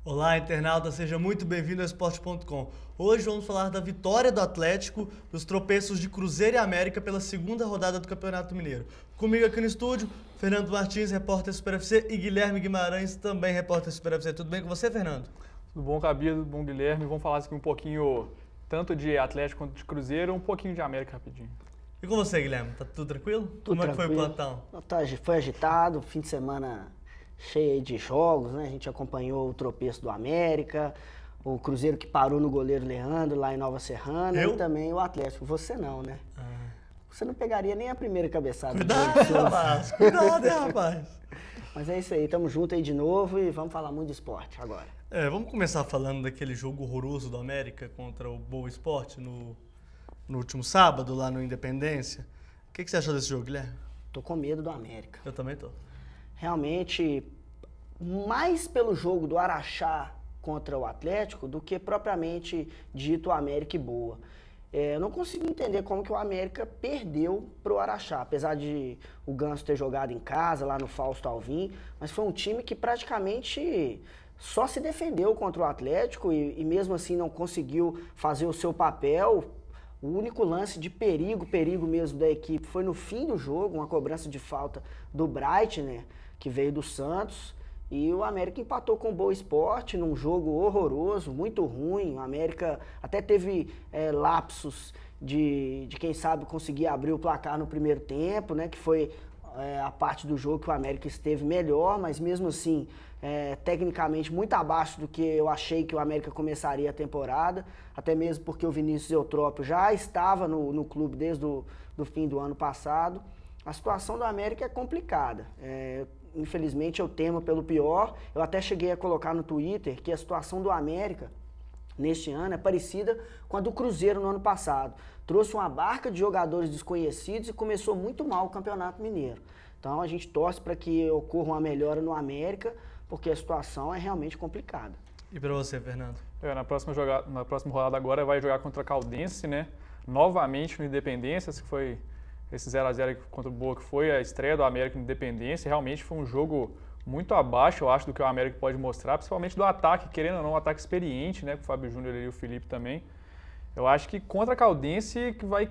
Olá, internauta, seja muito bem-vindo ao Esporte.com. Hoje vamos falar da vitória do Atlético, dos tropeços de Cruzeiro e América pela segunda rodada do Campeonato Mineiro. Comigo aqui no estúdio, Fernando Martins, repórter Super FC, e Guilherme Guimarães, também repórter Super FC. Tudo bem com você, Fernando? Tudo bom, Cabido? Tudo bom, Guilherme? Vamos falar aqui um pouquinho tanto de Atlético quanto de Cruzeiro, um pouquinho de América rapidinho. E com você, Guilherme? Tá tudo tranquilo? Tudo Como é que foi o tranquilo. plantão? Foi agitado, fim de semana cheio de jogos, né? A gente acompanhou o tropeço do América, o Cruzeiro que parou no goleiro Leandro lá em Nova Serrana e também o Atlético. Você não, né? Você não pegaria nem a primeira cabeçada. Cuidado, rapaz! Cuidado, hein, rapaz! Mas é isso aí, tamo junto aí de novo e vamos falar muito de esporte agora. Vamos começar falando daquele jogo horroroso do América contra o Boa Esporte no último sábado, lá no Independência. O que você achou desse jogo, Guilherme? Tô com medo do América. Eu também tô. Realmente, mais pelo jogo do Araxá contra o Atlético do que propriamente dito o América e Boa. Eu não consigo entender como que o América perdeu pro Araxá, apesar de o Ganso ter jogado em casa, lá no Fausto Alvim, mas foi um time que praticamente só se defendeu contra o Atlético e mesmo assim não conseguiu fazer o seu papel. O único lance de perigo mesmo da equipe foi no fim do jogo, uma cobrança de falta do Breitner, que veio do Santos, e o América empatou com o Boa Esporte num jogo horroroso, muito ruim. O América até teve lapsos de quem sabe conseguir abrir o placar no primeiro tempo, né, que foi a parte do jogo que o América esteve melhor, mas mesmo assim, tecnicamente muito abaixo do que eu achei que o América começaria a temporada, até mesmo porque o Vinícius Eutrópio já estava no clube desde do fim do ano passado. A situação do América é complicada. Infelizmente eu temo pelo pior. Eu até cheguei a colocar no Twitter que a situação do América neste ano é parecida com a do Cruzeiro no ano passado. Trouxe uma barca de jogadores desconhecidos e começou muito mal o Campeonato Mineiro. Então a gente torce para que ocorra uma melhora no América, porque a situação é realmente complicada. E para você, Fernando? Na próxima rodada agora vai jogar contra a Caldense, né? Novamente no Independência, que foi esse 0x0 contra o Boa, que foi a estreia do América no Independência. Realmente foi um jogo muito abaixo, eu acho, do que o América pode mostrar, principalmente do ataque, querendo ou não, um ataque experiente, né? Com o Fábio Júnior e o Felipe também. Eu acho que contra a Caldense que vai...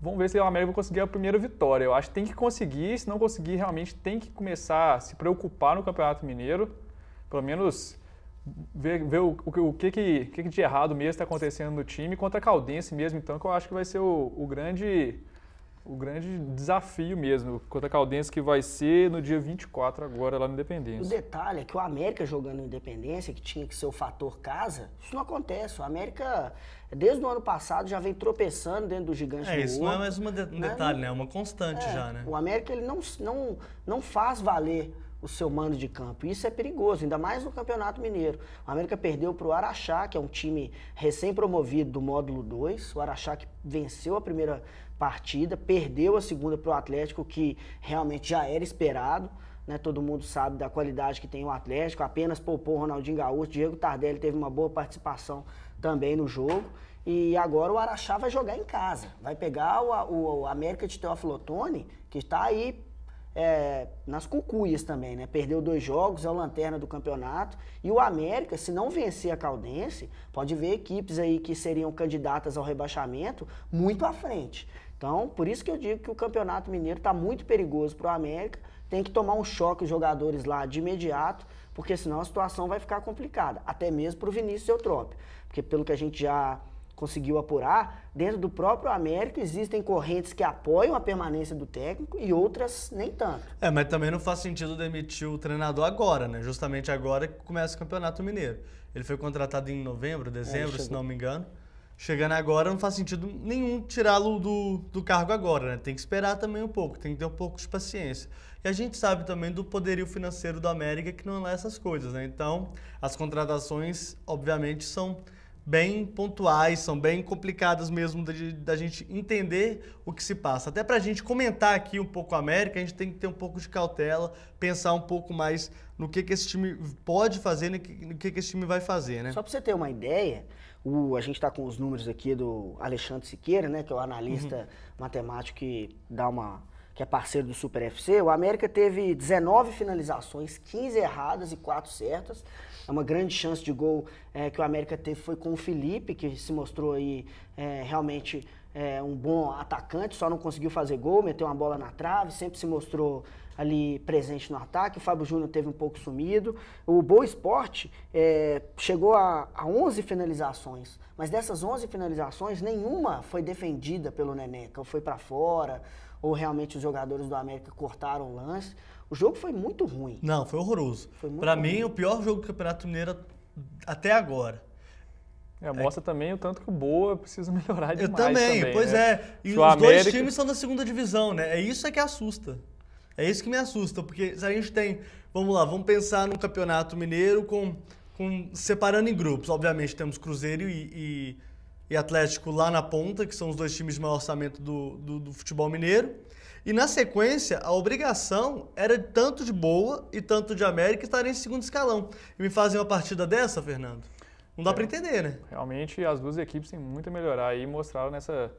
Vamos ver se o América vai conseguir a primeira vitória. Eu acho que tem que conseguir, se não conseguir, realmente tem que começar a se preocupar no Campeonato Mineiro, pelo menos ver o que de errado mesmo está acontecendo no time contra a Caldense mesmo, então, que eu acho que vai ser o grande desafio mesmo contra a Caldense, que vai ser no dia 24 agora lá no Independência. O detalhe é que o América jogando no Independência, que tinha que ser o fator casa, isso não acontece. O América, desde o ano passado, já vem tropeçando dentro do Gigante do Horto. Isso não é mais um detalhe, né? É uma constante já, né? O América ele não faz valer o seu mando de campo. Isso é perigoso, ainda mais no Campeonato Mineiro. O América perdeu para o Araxá, que é um time recém-promovido do Módulo 2. O Araxá que venceu a primeira partida, perdeu a segunda para o Atlético, que realmente já era esperado, né? Todo mundo sabe da qualidade que tem o Atlético, apenas poupou o Ronaldinho Gaúcho, Diego Tardelli teve uma boa participação também no jogo, e agora o Araxá vai jogar em casa, vai pegar o América de Teófilo Otoni, que está aí nas cucuias também, né? Perdeu 2 jogos, é o lanterna do campeonato, e o América, se não vencer a Caldense, pode ver equipes aí que seriam candidatas ao rebaixamento muito à frente. Então, por isso que eu digo que o Campeonato Mineiro está muito perigoso para o América, tem que tomar um choque os jogadores lá de imediato, porque senão a situação vai ficar complicada, até mesmo para o Vinícius Eutrópio, porque pelo que a gente já conseguiu apurar, dentro do próprio América existem correntes que apoiam a permanência do técnico e outras nem tanto. Mas também não faz sentido demitir o treinador agora, né? Justamente agora que começa o Campeonato Mineiro. Ele foi contratado em novembro, dezembro, se não me engano. Chegando agora não faz sentido nenhum tirá-lo do cargo agora, né? Tem que esperar também um pouco, tem que ter um pouco de paciência. E a gente sabe também do poderio financeiro do América, que não é essas coisas, né? Então, as contratações, obviamente, são bem pontuais, são bem complicadas mesmo da gente entender o que se passa. Até para a gente comentar aqui um pouco a América, a gente tem que ter um pouco de cautela, pensar um pouco mais no que esse time pode fazer, no que esse time vai fazer, né? Só para você ter uma ideia, a gente está com os números aqui do Alexandre Siqueira, né, que é o analista matemático que dá uma que é parceiro do Super FC, o América teve 19 finalizações, 15 erradas e 4 certas. É uma grande chance de gol que o América teve foi com o Felipe, que se mostrou aí realmente um bom atacante, só não conseguiu fazer gol, meteu uma bola na trave, sempre se mostrou ali presente no ataque. O Fábio Júnior teve um pouco sumido. O Boa Esporte chegou a 11 finalizações, mas dessas 11 finalizações, nenhuma foi defendida pelo Neneca, ou foi para fora, ou realmente os jogadores do América cortaram o lance. O jogo foi muito ruim. Não, foi horroroso. Para mim, o pior jogo do Campeonato Mineiro até agora. Mostra também o tanto que o Boa precisa melhorar demais. Eu também, pois né? é. E os dois times são da segunda divisão, né? É isso que assusta. É isso que me assusta, porque se a gente tem... Vamos lá, vamos pensar no Campeonato Mineiro separando em grupos. Obviamente temos Cruzeiro e Atlético lá na ponta, que são os dois times de maior orçamento do futebol mineiro. E na sequência, a obrigação era tanto de Boa e tanto de América estarem em segundo escalão. E me fazem uma partida dessa, Fernando? Não dá para entender, né? Realmente as duas equipes têm muito a melhorar e mostraram nessa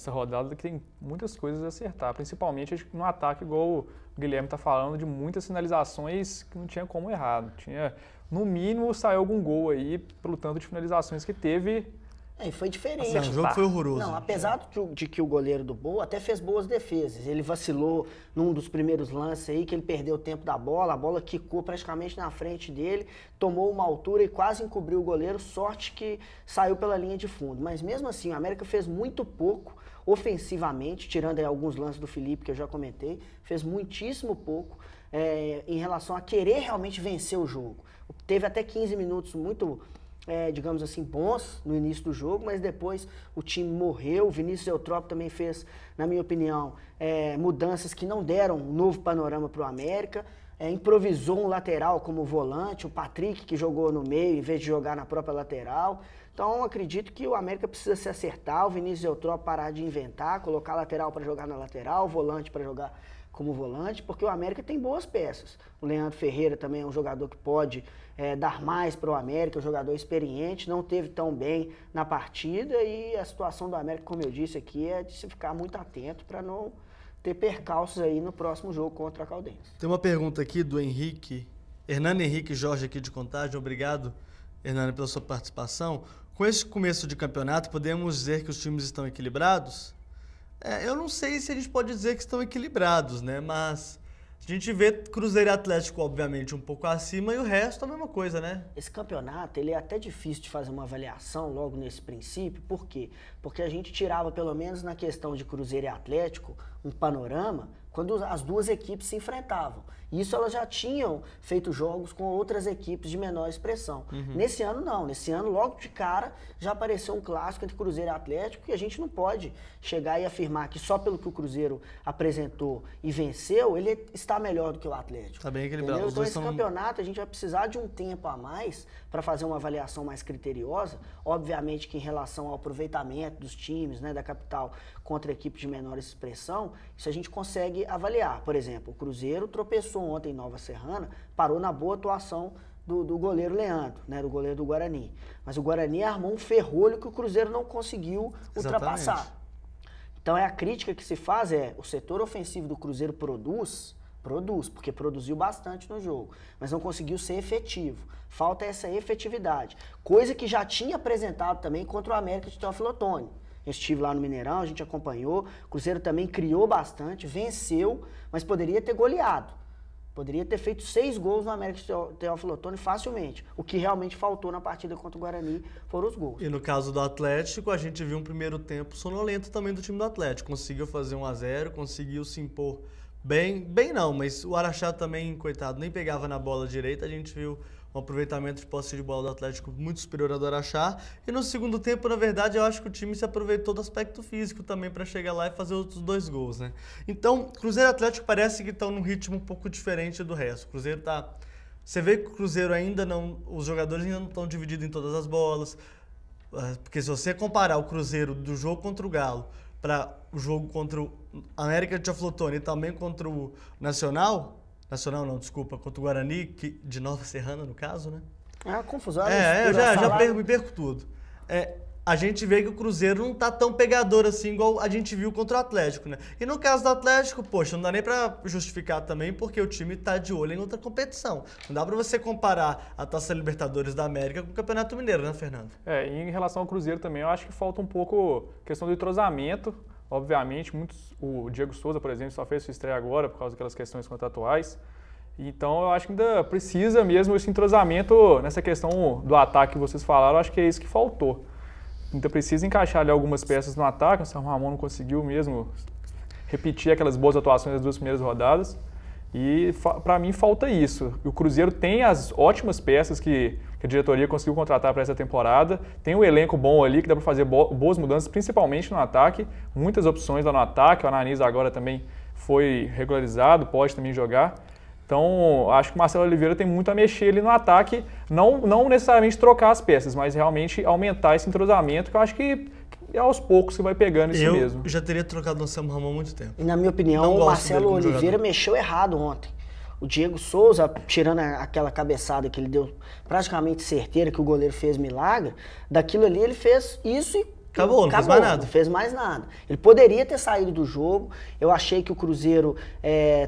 rodada que tem muitas coisas a acertar, principalmente no ataque, igual o Guilherme está falando, de muitas finalizações que não tinha como errar. No mínimo, saiu algum gol aí pelo tanto de finalizações que teve. E foi diferente. O jogo foi horroroso. Não, apesar de que o goleiro do Boa até fez boas defesas. Ele vacilou num dos primeiros lances aí, que ele perdeu o tempo da bola, a bola quicou praticamente na frente dele, tomou uma altura e quase encobriu o goleiro, sorte que saiu pela linha de fundo. Mas mesmo assim, o América fez muito pouco ofensivamente, tirando aí alguns lances do Felipe, que eu já comentei, fez muitíssimo pouco em relação a querer realmente vencer o jogo. Teve até 15 minutos muito... digamos assim, bons no início do jogo, mas depois o time morreu. O Vinícius Eutrópio também fez, na minha opinião, mudanças que não deram um novo panorama para o América. Improvisou um lateral como volante, o Patrick, que jogou no meio em vez de jogar na própria lateral. Então, acredito que o América precisa se acertar, o Vinícius Eutrópio parar de inventar, colocar lateral para jogar na lateral, volante para jogar como volante, porque o América tem boas peças. O Leandro Ferreira também é um jogador que pode dar mais para o América, um jogador experiente, não teve tão bem na partida, e a situação do América, como eu disse aqui, é de se ficar muito atento para não ter percalços aí no próximo jogo contra a Caldense. Tem uma pergunta aqui do Hernani Henrique Jorge aqui de Contagem. Obrigado, Hernani, pela sua participação. Com esse começo de campeonato, podemos dizer que os times estão equilibrados? Eu não sei se a gente pode dizer que estão equilibrados, né? Mas a gente vê Cruzeiro e Atlético, obviamente, um pouco acima, e o resto é a mesma coisa, né? Esse campeonato, ele é até difícil de fazer uma avaliação logo nesse princípio. Por quê? Porque a gente tirava, pelo menos na questão de Cruzeiro e Atlético, um panorama quando as duas equipes se enfrentavam. Isso elas já tinham feito jogos com outras equipes de menor expressão. Nesse ano, não. Nesse ano, logo de cara, já apareceu um clássico entre Cruzeiro e Atlético, e a gente não pode chegar e afirmar que só pelo que o Cruzeiro apresentou e venceu, ele está melhor do que o Atlético. Está bem equilibrado. Então, esse campeonato, a gente vai precisar de um tempo a mais para fazer uma avaliação mais criteriosa. Obviamente que em relação ao aproveitamento dos times, né, da capital contra equipes de menor expressão, isso a gente consegue avaliar. Por exemplo, o Cruzeiro tropeçou ontem em Nova Serrana, parou na boa atuação do goleiro Leandro, né, do goleiro do Guarani. Mas o Guarani armou um ferrolho que o Cruzeiro não conseguiu ultrapassar. Então a crítica que se faz o setor ofensivo do Cruzeiro produz, porque produziu bastante no jogo, mas não conseguiu ser efetivo. Falta essa efetividade, coisa que já tinha apresentado também contra o América de Teófilo Otoni. Eu estive lá no Mineirão, a gente acompanhou, o Cruzeiro também criou bastante, venceu, mas poderia ter goleado. Poderia ter feito 6 gols no América de Teófilo Otoni facilmente. O que realmente faltou na partida contra o Guarani foram os gols. E no caso do Atlético, a gente viu um primeiro tempo sonolento também do time do Atlético. Conseguiu fazer 1-0, conseguiu se impor bem não, mas o Araxá também, coitado, nem pegava na bola direita. A gente viu um aproveitamento de posse de bola do Atlético muito superior ao do Araxá. E no segundo tempo, na verdade, eu acho que o time se aproveitou do aspecto físico também para chegar lá e fazer outros 2 gols, né? Então, Cruzeiro e Atlético parece que estão num ritmo um pouco diferente do resto. O Cruzeiro tá... Você vê que o Cruzeiro ainda não... Os jogadores ainda não estão divididos em todas as bolas. Porque se você comparar o Cruzeiro do jogo contra o Galo para o jogo contra o América de Teófilo Otoni e também contra o Nacional contra o Guarani, de Nova Serrana, no caso, né? É uma confusão. Eu já me perco tudo. a gente vê que o Cruzeiro não tá tão pegador assim igual a gente viu contra o Atlético, né? E no caso do Atlético, poxa, não dá nem pra justificar também porque o time tá de olho em outra competição. Não dá pra você comparar a Taça Libertadores da América com o Campeonato Mineiro, né, Fernando? E em relação ao Cruzeiro também, eu acho que falta um pouco questão do entrosamento. Obviamente, o Diego Souza, por exemplo, só fez sua estreia agora por causa daquelas questões contratuais. Então, eu acho que ainda precisa mesmo esse entrosamento nessa questão do ataque que vocês falaram. Eu acho que é isso que faltou. Ainda precisa encaixar ali algumas peças no ataque. O Anselmo Ramon não conseguiu mesmo repetir aquelas boas atuações das 2 primeiras rodadas. E para mim falta isso. O Cruzeiro tem as ótimas peças que a diretoria conseguiu contratar para essa temporada. Tem um elenco bom ali que dá para fazer boas mudanças, principalmente no ataque. Muitas opções lá no ataque. O Ananias agora também foi regularizado, pode também jogar. Então, acho que o Marcelo Oliveira tem muito a mexer ali no ataque, não necessariamente trocar as peças, mas realmente aumentar esse entrosamento, que eu acho que é aos poucos que vai pegando isso mesmo. Eu já teria trocado o Anselmo Ramon há muito tempo. E na minha opinião, o Marcelo Oliveira mexeu errado ontem. O Diego Souza, tirando aquela cabeçada que ele deu praticamente certeira, que o goleiro fez milagre, daquilo ali ele fez isso e acabou, não fez mais nada. Não fez mais nada. Ele poderia ter saído do jogo. Eu achei que o Cruzeiro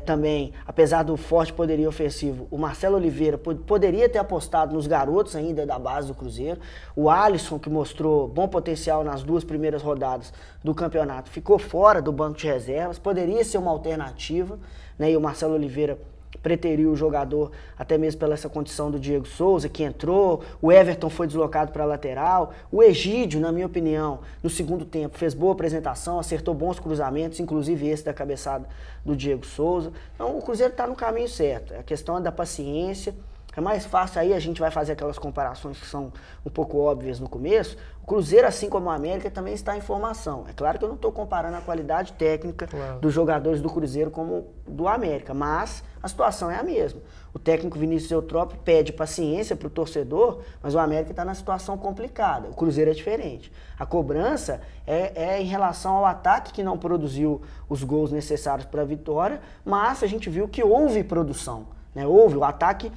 também, apesar do forte poderio ofensivo, o Marcelo Oliveira poderia ter apostado nos garotos ainda da base do Cruzeiro. O Alisson, que mostrou bom potencial nas 2 primeiras rodadas do campeonato, ficou fora do banco de reservas. Poderia ser uma alternativa, né? E o Marcelo Oliveira preteriu o jogador, até mesmo pela essa condição do Diego Souza, que entrou, o Everton foi deslocado para a lateral, o Egídio, na minha opinião, no segundo tempo, fez boa apresentação, acertou bons cruzamentos, inclusive esse da cabeçada do Diego Souza. Então o Cruzeiro está no caminho certo, a questão é da paciência. É mais fácil, aí a gente vai fazer aquelas comparações que são um pouco óbvias no começo. O Cruzeiro, assim como a América, também está em formação. É claro que eu não estou comparando a qualidade técnica dos jogadores do Cruzeiro como do América, mas a situação é a mesma. O técnico Vinícius Eutrópio pede paciência para o torcedor, mas o América está na situação complicada. O Cruzeiro é diferente. A cobrança é em relação ao ataque que não produziu os gols necessários para a vitória, mas a gente viu que houve produção, né? Houve, o ataque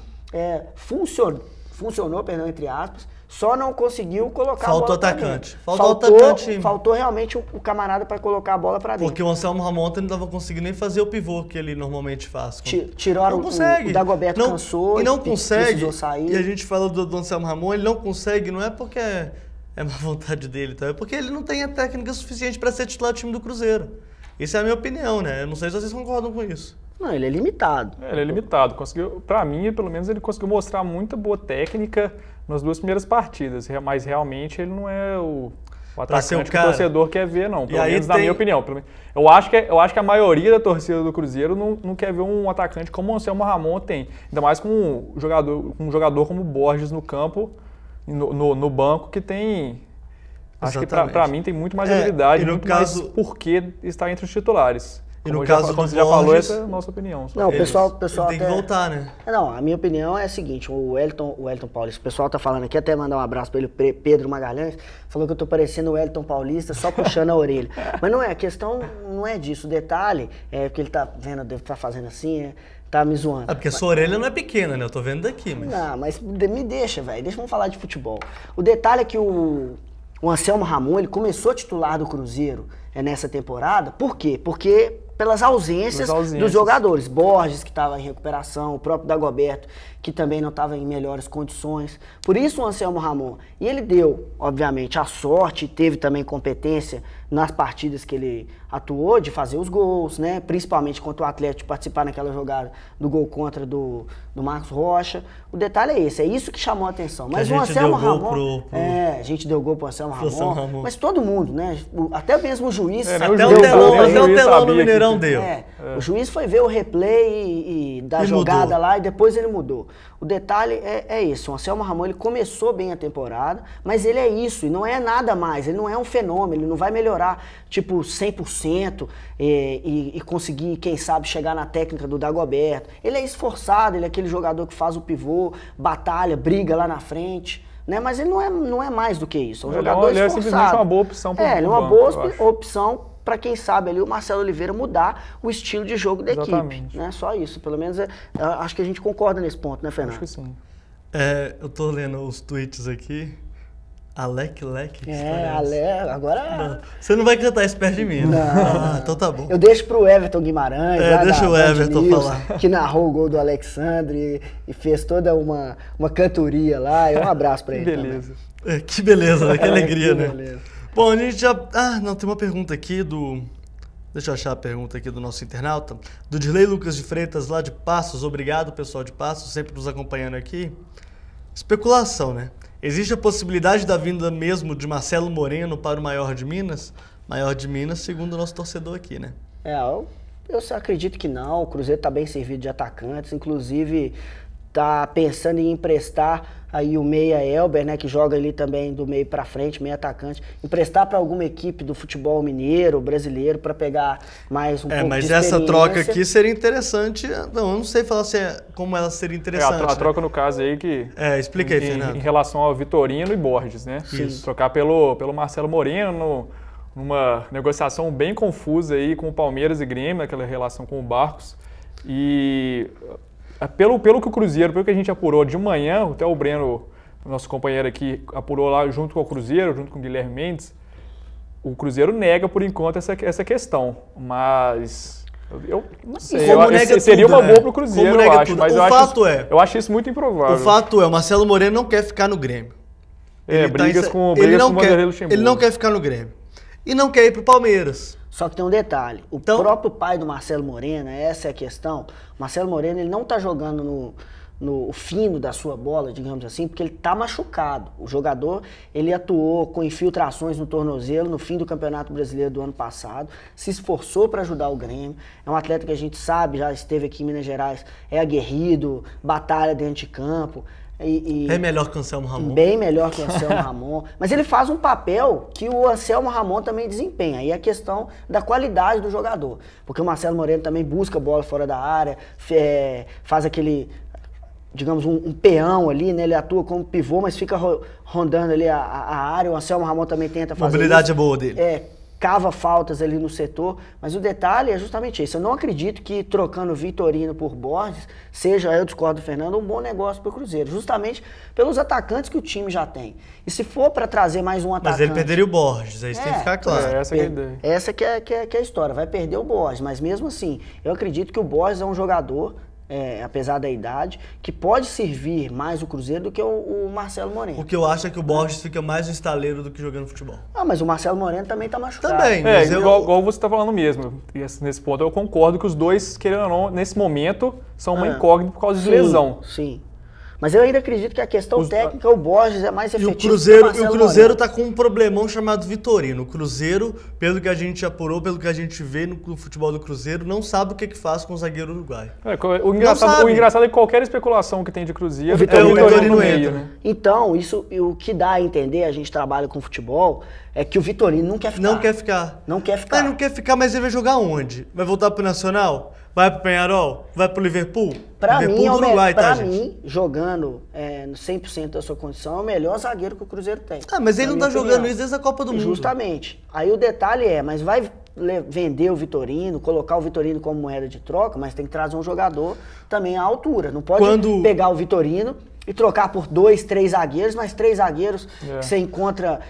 funcionou, perdão, entre aspas, só não conseguiu colocar a bola pra dentro. Faltou realmente o camarada para colocar a bola para dentro. Porque o Anselmo Ramon ontem não estava conseguindo nem fazer o pivô que ele normalmente faz. Tiraram o Dagoberto cansou e não consegue. Sair. E a gente fala do Anselmo Ramon, ele não consegue, não é porque é má vontade dele, tá? É porque ele não tem a técnica suficiente para ser titular do time do Cruzeiro. Essa é a minha opinião, né? Eu não sei se vocês concordam com isso. Não, ele é limitado. Ele é limitado. Para mim, pelo menos, ele conseguiu mostrar muita boa técnica nas 2 primeiras partidas, mas realmente ele não é o atacante que o torcedor quer ver, não. Pelo menos na minha opinião. Eu acho que a maioria da torcida do Cruzeiro não quer ver um atacante como o Anselmo Ramon tem. Ainda mais com um jogador como o Borges no campo, no banco, que tem... Acho que para mim tem muito mais habilidade, muito mais porquê estar entre os titulares. E no caso do você já falou, essa é a nossa opinião. Não, o pessoal tem que voltar, né? Não, a minha opinião é a seguinte, o Wellington Paulista, o pessoal tá falando aqui, até mandar um abraço para ele, Pedro Magalhães, falou que eu tô parecendo o Wellington Paulista, só puxando a orelha. Mas não é, a questão não é disso, o detalhe é que ele tá vendo, deve estar fazendo assim, tá me zoando. Porque a sua orelha não é pequena, né? Eu tô vendo daqui, mas... Não, mas me deixa, velho, vamos falar de futebol. O detalhe é que o Anselmo Ramon, ele começou a titular do Cruzeiro nessa temporada, por quê? Porque pelas ausências dos jogadores. Borges, que estava em recuperação, o próprio Dagoberto, que também não estava em melhores condições. Por isso o Anselmo Ramon. E ele deu, obviamente, a sorte, teve também competência nas partidas que ele atuou de fazer os gols, né? Principalmente contra o Atlético, participar naquela jogada do gol contra do Marcos Rocha. O detalhe é esse, é isso que chamou a atenção. Mas o Anselmo Ramon... a gente deu gol pro Anselmo Ramon, mas todo mundo, né? Até mesmo o juiz... Até o telão no Mineirão deu. O juiz foi ver o replay da jogada lá e depois ele mudou. O detalhe é esse, o Anselmo Ramon, ele começou bem a temporada, mas ele é isso, e não é nada mais, ele não é um fenômeno, ele não vai melhorar, tipo, 100% e conseguir, quem sabe, chegar na técnica do Dagoberto. Ele é esforçado, ele é aquele jogador que faz o pivô, batalha, briga lá na frente, né? Mas ele não é mais do que isso, é um jogador esforçado. Ele é simplesmente uma boa opção para o ele é uma boa opção para quem sabe ali o Marcelo Oliveira mudar o estilo de jogo da equipe, né? Só isso, pelo menos acho que a gente concorda nesse ponto, né, Fernando? Acho que sim. Eu tô lendo os tweets aqui. Alec Leque? Agora... Não. Você não vai cantar isso perto de mim, né? Não. Então tá bom. Eu deixo pro Everton Guimarães, deixa o Everton falar. Que narrou o gol do Alexandre e fez toda uma cantoria lá. Um abraço pra ele. Beleza. Que beleza, né? Que alegria, né? Beleza. Bom, a gente já... não, tem uma pergunta aqui do... Deixa eu achar a pergunta aqui do nosso internauta. Do Dirley Lucas de Freitas, lá de Passos. Obrigado, pessoal de Passos, sempre nos acompanhando aqui. Especulação, né? Existe a possibilidade da vinda mesmo de Marcelo Moreno para o Maior de Minas? Maior de Minas, segundo o nosso torcedor aqui, né? Eu só acredito que não. O Cruzeiro está bem servido de atacantes. Inclusive, está pensando em emprestar aí o meia Elber, né, que joga ali também do meio para frente, meio atacante. Emprestar para alguma equipe do futebol mineiro, brasileiro, para pegar mais um pouco mas de essa experiência. troca aqui seria interessante. Não, eu não sei falar como ela seria interessante. A troca no caso aí que... explica aí, Fernando. Em relação ao Vitorino e Borges, né? Isso. Trocar pelo Marcelo Moreno, numa negociação bem confusa aí com o Palmeiras e Grêmio, aquela relação com o Barcos. E pelo que o Cruzeiro, pelo que a gente apurou de manhã, até o Breno, nosso companheiro aqui, apurou lá junto com o Cruzeiro, junto com o Guilherme Mendes, o Cruzeiro nega por enquanto essa questão, mas eu não sei, seria uma boa pro Cruzeiro, eu acho, mas eu acho isso muito improvável. O fato é, o Marcelo Moreno não quer ficar no Grêmio. Brigas com o Vanderlei Luxemburgo. Ele não quer ficar no Grêmio. E não quer ir pro Palmeiras. Só que tem um detalhe, o próprio pai do Marcelo Moreno, essa é a questão, o Marcelo Moreno ele não está jogando no fino da sua bola, digamos assim, porque ele está machucado. O jogador, ele atuou com infiltrações no tornozelo no fim do Campeonato Brasileiro do ano passado, se esforçou para ajudar o Grêmio, é um atleta que a gente sabe, já esteve aqui em Minas Gerais, é aguerrido, batalha dentro de campo. É melhor que o Anselmo Ramon. Bem melhor que o Anselmo Ramon. Mas ele faz um papel que o Anselmo Ramon também desempenha. Aí é a questão da qualidade do jogador. Porque o Marcelo Moreno também busca bola fora da área, faz aquele, digamos, um peão ali, né? Ele atua como pivô, mas fica rondando ali a área. O Anselmo Ramon também tenta fazer mobilidade é boa dele. Cava faltas ali no setor, mas o detalhe é justamente esse. Eu não acredito que trocando Vitorino por Borges seja, eu discordo do Fernando, um bom negócio para o Cruzeiro, justamente pelos atacantes que o time já tem. E se for para trazer mais um atacante... Mas ele perderia o Borges, aí isso tem que ficar claro. Essa é a ideia. Essa que é a história, vai perder o Borges, mas mesmo assim, eu acredito que o Borges é um jogador... apesar da idade, que pode servir mais o Cruzeiro do que o Marcelo Moreno. O que eu acho é que o Borges fica mais no estaleiro do que jogando futebol. Mas o Marcelo Moreno também tá machucado. Também, mas igual você tá falando mesmo. E nesse ponto eu concordo que os dois, querendo ou não, nesse momento, são uma incógnita por causa de lesão. Sim. Mas eu ainda acredito que a questão técnica, o Borges é mais efetivo que o Cruzeiro tá com um problemão chamado Vitorino. O Cruzeiro, pelo que a gente apurou, pelo que a gente vê no futebol do Cruzeiro, não sabe o que faz com o zagueiro uruguaio. O engraçado é que qualquer especulação que tem de Cruzeiro, o Vitorino entra. Né? Então, isso, o que dá a entender, a gente trabalha com futebol, é que o Vitorino não quer ficar. Não quer ficar. Não quer ficar. Não quer ficar, mas ele vai jogar onde? Vai voltar pro Nacional? Vai pro Peñarol? Vai pro Liverpool? Pra Liverpool mim, do Uruguai, pra gente? mim, jogando 100% da sua condição, é o melhor zagueiro que o Cruzeiro tem. Mas ele não tá jogando isso desde a Copa do Mundo. Justamente. Aí o detalhe mas vai vender o Vitorino, colocar o Vitorino como moeda de troca, mas tem que trazer um jogador também à altura. Não pode pegar o Vitorino e trocar por 2, 3 zagueiros, mas 3 zagueiros que você encontra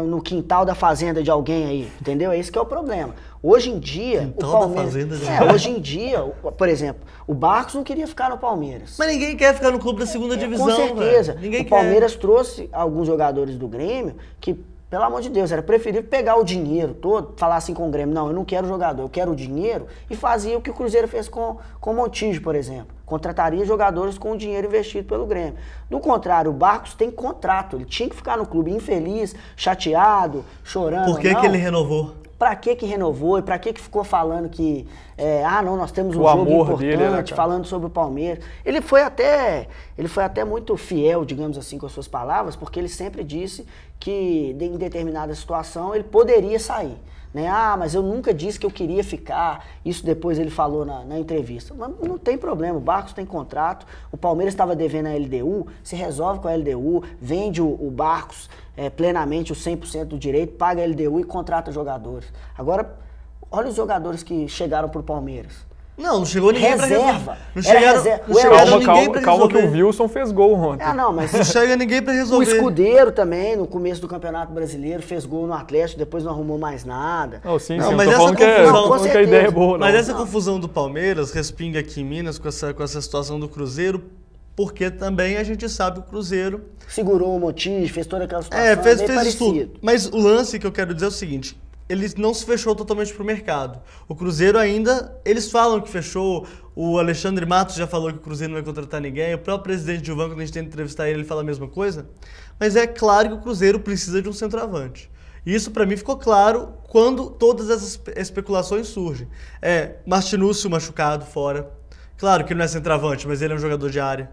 no quintal da fazenda de alguém aí, entendeu? Esse que é o problema. Hoje em dia, quintal o Palmeiras... da fazenda de hoje em dia, por exemplo, o Barcos não queria ficar no Palmeiras. Mas ninguém quer ficar no clube da segunda divisão, com certeza. Ninguém o Palmeiras trouxe alguns jogadores do Grêmio que, pelo amor de Deus, era preferível pegar o dinheiro todo, falar assim com o Grêmio, não, eu não quero jogador, eu quero o dinheiro, e fazia o que o Cruzeiro fez com o Montijo, por exemplo. Contrataria jogadores com o dinheiro investido pelo Grêmio. Do contrário, o Barcos tem contrato, ele tinha que ficar no clube infeliz, chateado, chorando. Por que ele renovou? Pra que renovou e pra que ficou falando que, não, nós temos um o jogo amor importante, dele, né, falando sobre o Palmeiras. Ele foi até muito fiel, digamos assim, com as suas palavras, porque ele sempre disse que em determinada situação ele poderia sair. Né? Mas eu nunca disse que eu queria ficar. Isso depois ele falou na entrevista. Mas não tem problema, o Barcos tem contrato, o Palmeiras estava devendo a LDU, se resolve com a LDU, vende o Barcos plenamente, os 100% do direito, paga a LDU e contrata jogadores. Agora, olha os jogadores que chegaram pro Palmeiras. Não chegou ninguém reserva. Não chegaram ninguém pra calma resolver. que o Wilson fez gol ontem. Não, mas não chega ninguém pra resolver. O Escudeiro também, no começo do Campeonato Brasileiro, fez gol no Atlético, depois não arrumou mais nada. Não, sim, não, sim, mas eu tô falando que a ideia é boa. Mas essa confusão do Palmeiras respinga aqui em Minas com essa situação do Cruzeiro, porque também a gente sabe que o Cruzeiro... Segurou o Montijo, fez toda aquela situação, fez isso tudo. Mas o lance que eu quero dizer é o seguinte, ele não se fechou totalmente pro mercado. O Cruzeiro ainda, eles falam que fechou, o Alexandre Matos já falou que o Cruzeiro não vai contratar ninguém, o próprio presidente Gilvan, quando a gente tenta entrevistar ele fala a mesma coisa. Mas é claro que o Cruzeiro precisa de um centroavante. E isso para mim ficou claro quando todas essas especulações surgem. Martinúcio machucado fora. Claro que ele não é centroavante, mas ele é um jogador de área.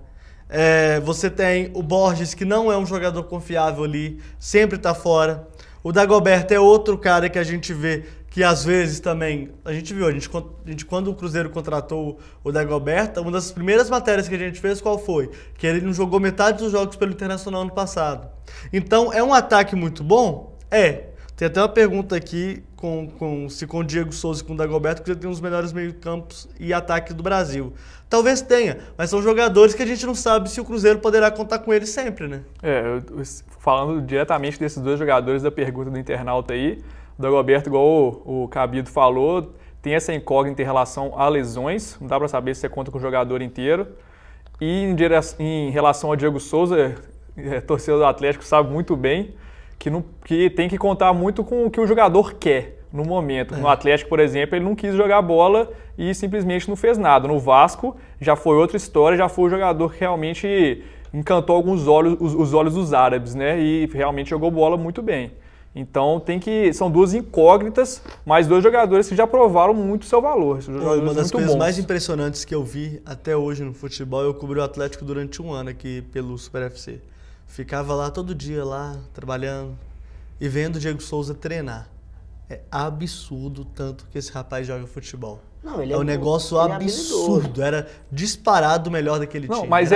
Você tem o Borges, que não é um jogador confiável ali, sempre está fora. O Dagoberto é outro cara que a gente vê que às vezes também... A gente viu, quando o Cruzeiro contratou o Dagoberto, uma das primeiras matérias que a gente fez, qual foi? Que ele não jogou metade dos jogos pelo Internacional ano passado. Então, é um ataque muito bom? Tem até uma pergunta aqui com o Diego Souza e com o Dagoberto, que já tem um dos melhores meio-campos e ataques do Brasil. Talvez tenha, mas são jogadores que a gente não sabe se o Cruzeiro poderá contar com eles sempre, né? Falando diretamente desses dois jogadores da pergunta do internauta aí, o Dagoberto, igual o Cabido falou, tem essa incógnita em relação a lesões, não dá para saber se você conta com o jogador inteiro. E em relação ao Diego Souza, torcedor do Atlético sabe muito bem que tem que contar muito com o que o jogador quer no momento. No Atlético, por exemplo, ele não quis jogar bola e simplesmente não fez nada. No Vasco já foi outra história, já foi o jogador que realmente encantou os olhos dos árabes, né? E realmente jogou bola muito bem. Então são duas incógnitas, mas dois jogadores que já provaram muito o seu valor. Uma das coisas mais impressionantes que eu vi até hoje no futebol, eu cobri o Atlético durante um ano aqui pelo Super FC. Ficava lá todo dia, trabalhando e vendo o Diego Souza treinar. É absurdo tanto que esse rapaz joga futebol. Não, ele um negócio absurdo. Era disparado o melhor daquele time. Mas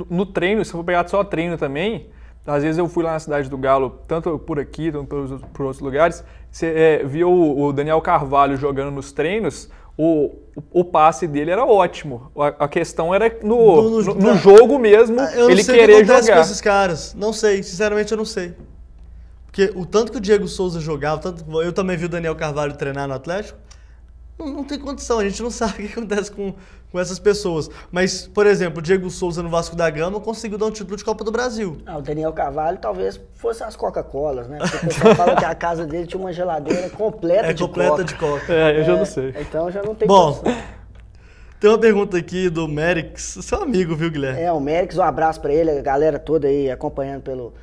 no treino, se eu for pegar só treino também, às vezes eu fui lá na Cidade do Galo, tanto por aqui, tanto por outros lugares, você viu o Daniel Carvalho jogando nos treinos, o passe dele era ótimo. A questão era no jogo mesmo, ele querer jogar. Eu não sei o que acontece com esses caras. Não sei, sinceramente eu não sei. Porque o tanto que o Diego Souza jogava, eu também vi o Daniel Carvalho treinar no Atlético, não tem condição, a gente não sabe o que acontece com essas pessoas. Mas, por exemplo, o Diego Souza no Vasco da Gama conseguiu dar um título de Copa do Brasil. O Daniel Carvalho talvez fosse as Coca-Colas, né? Porque o pessoal fala que a casa dele tinha uma geladeira completa de Coca. Eu já não sei. Então já não tem condição. Tem uma pergunta aqui do Merix, seu amigo, viu, Guilherme? O Merix, um abraço pra ele, a galera toda aí acompanhando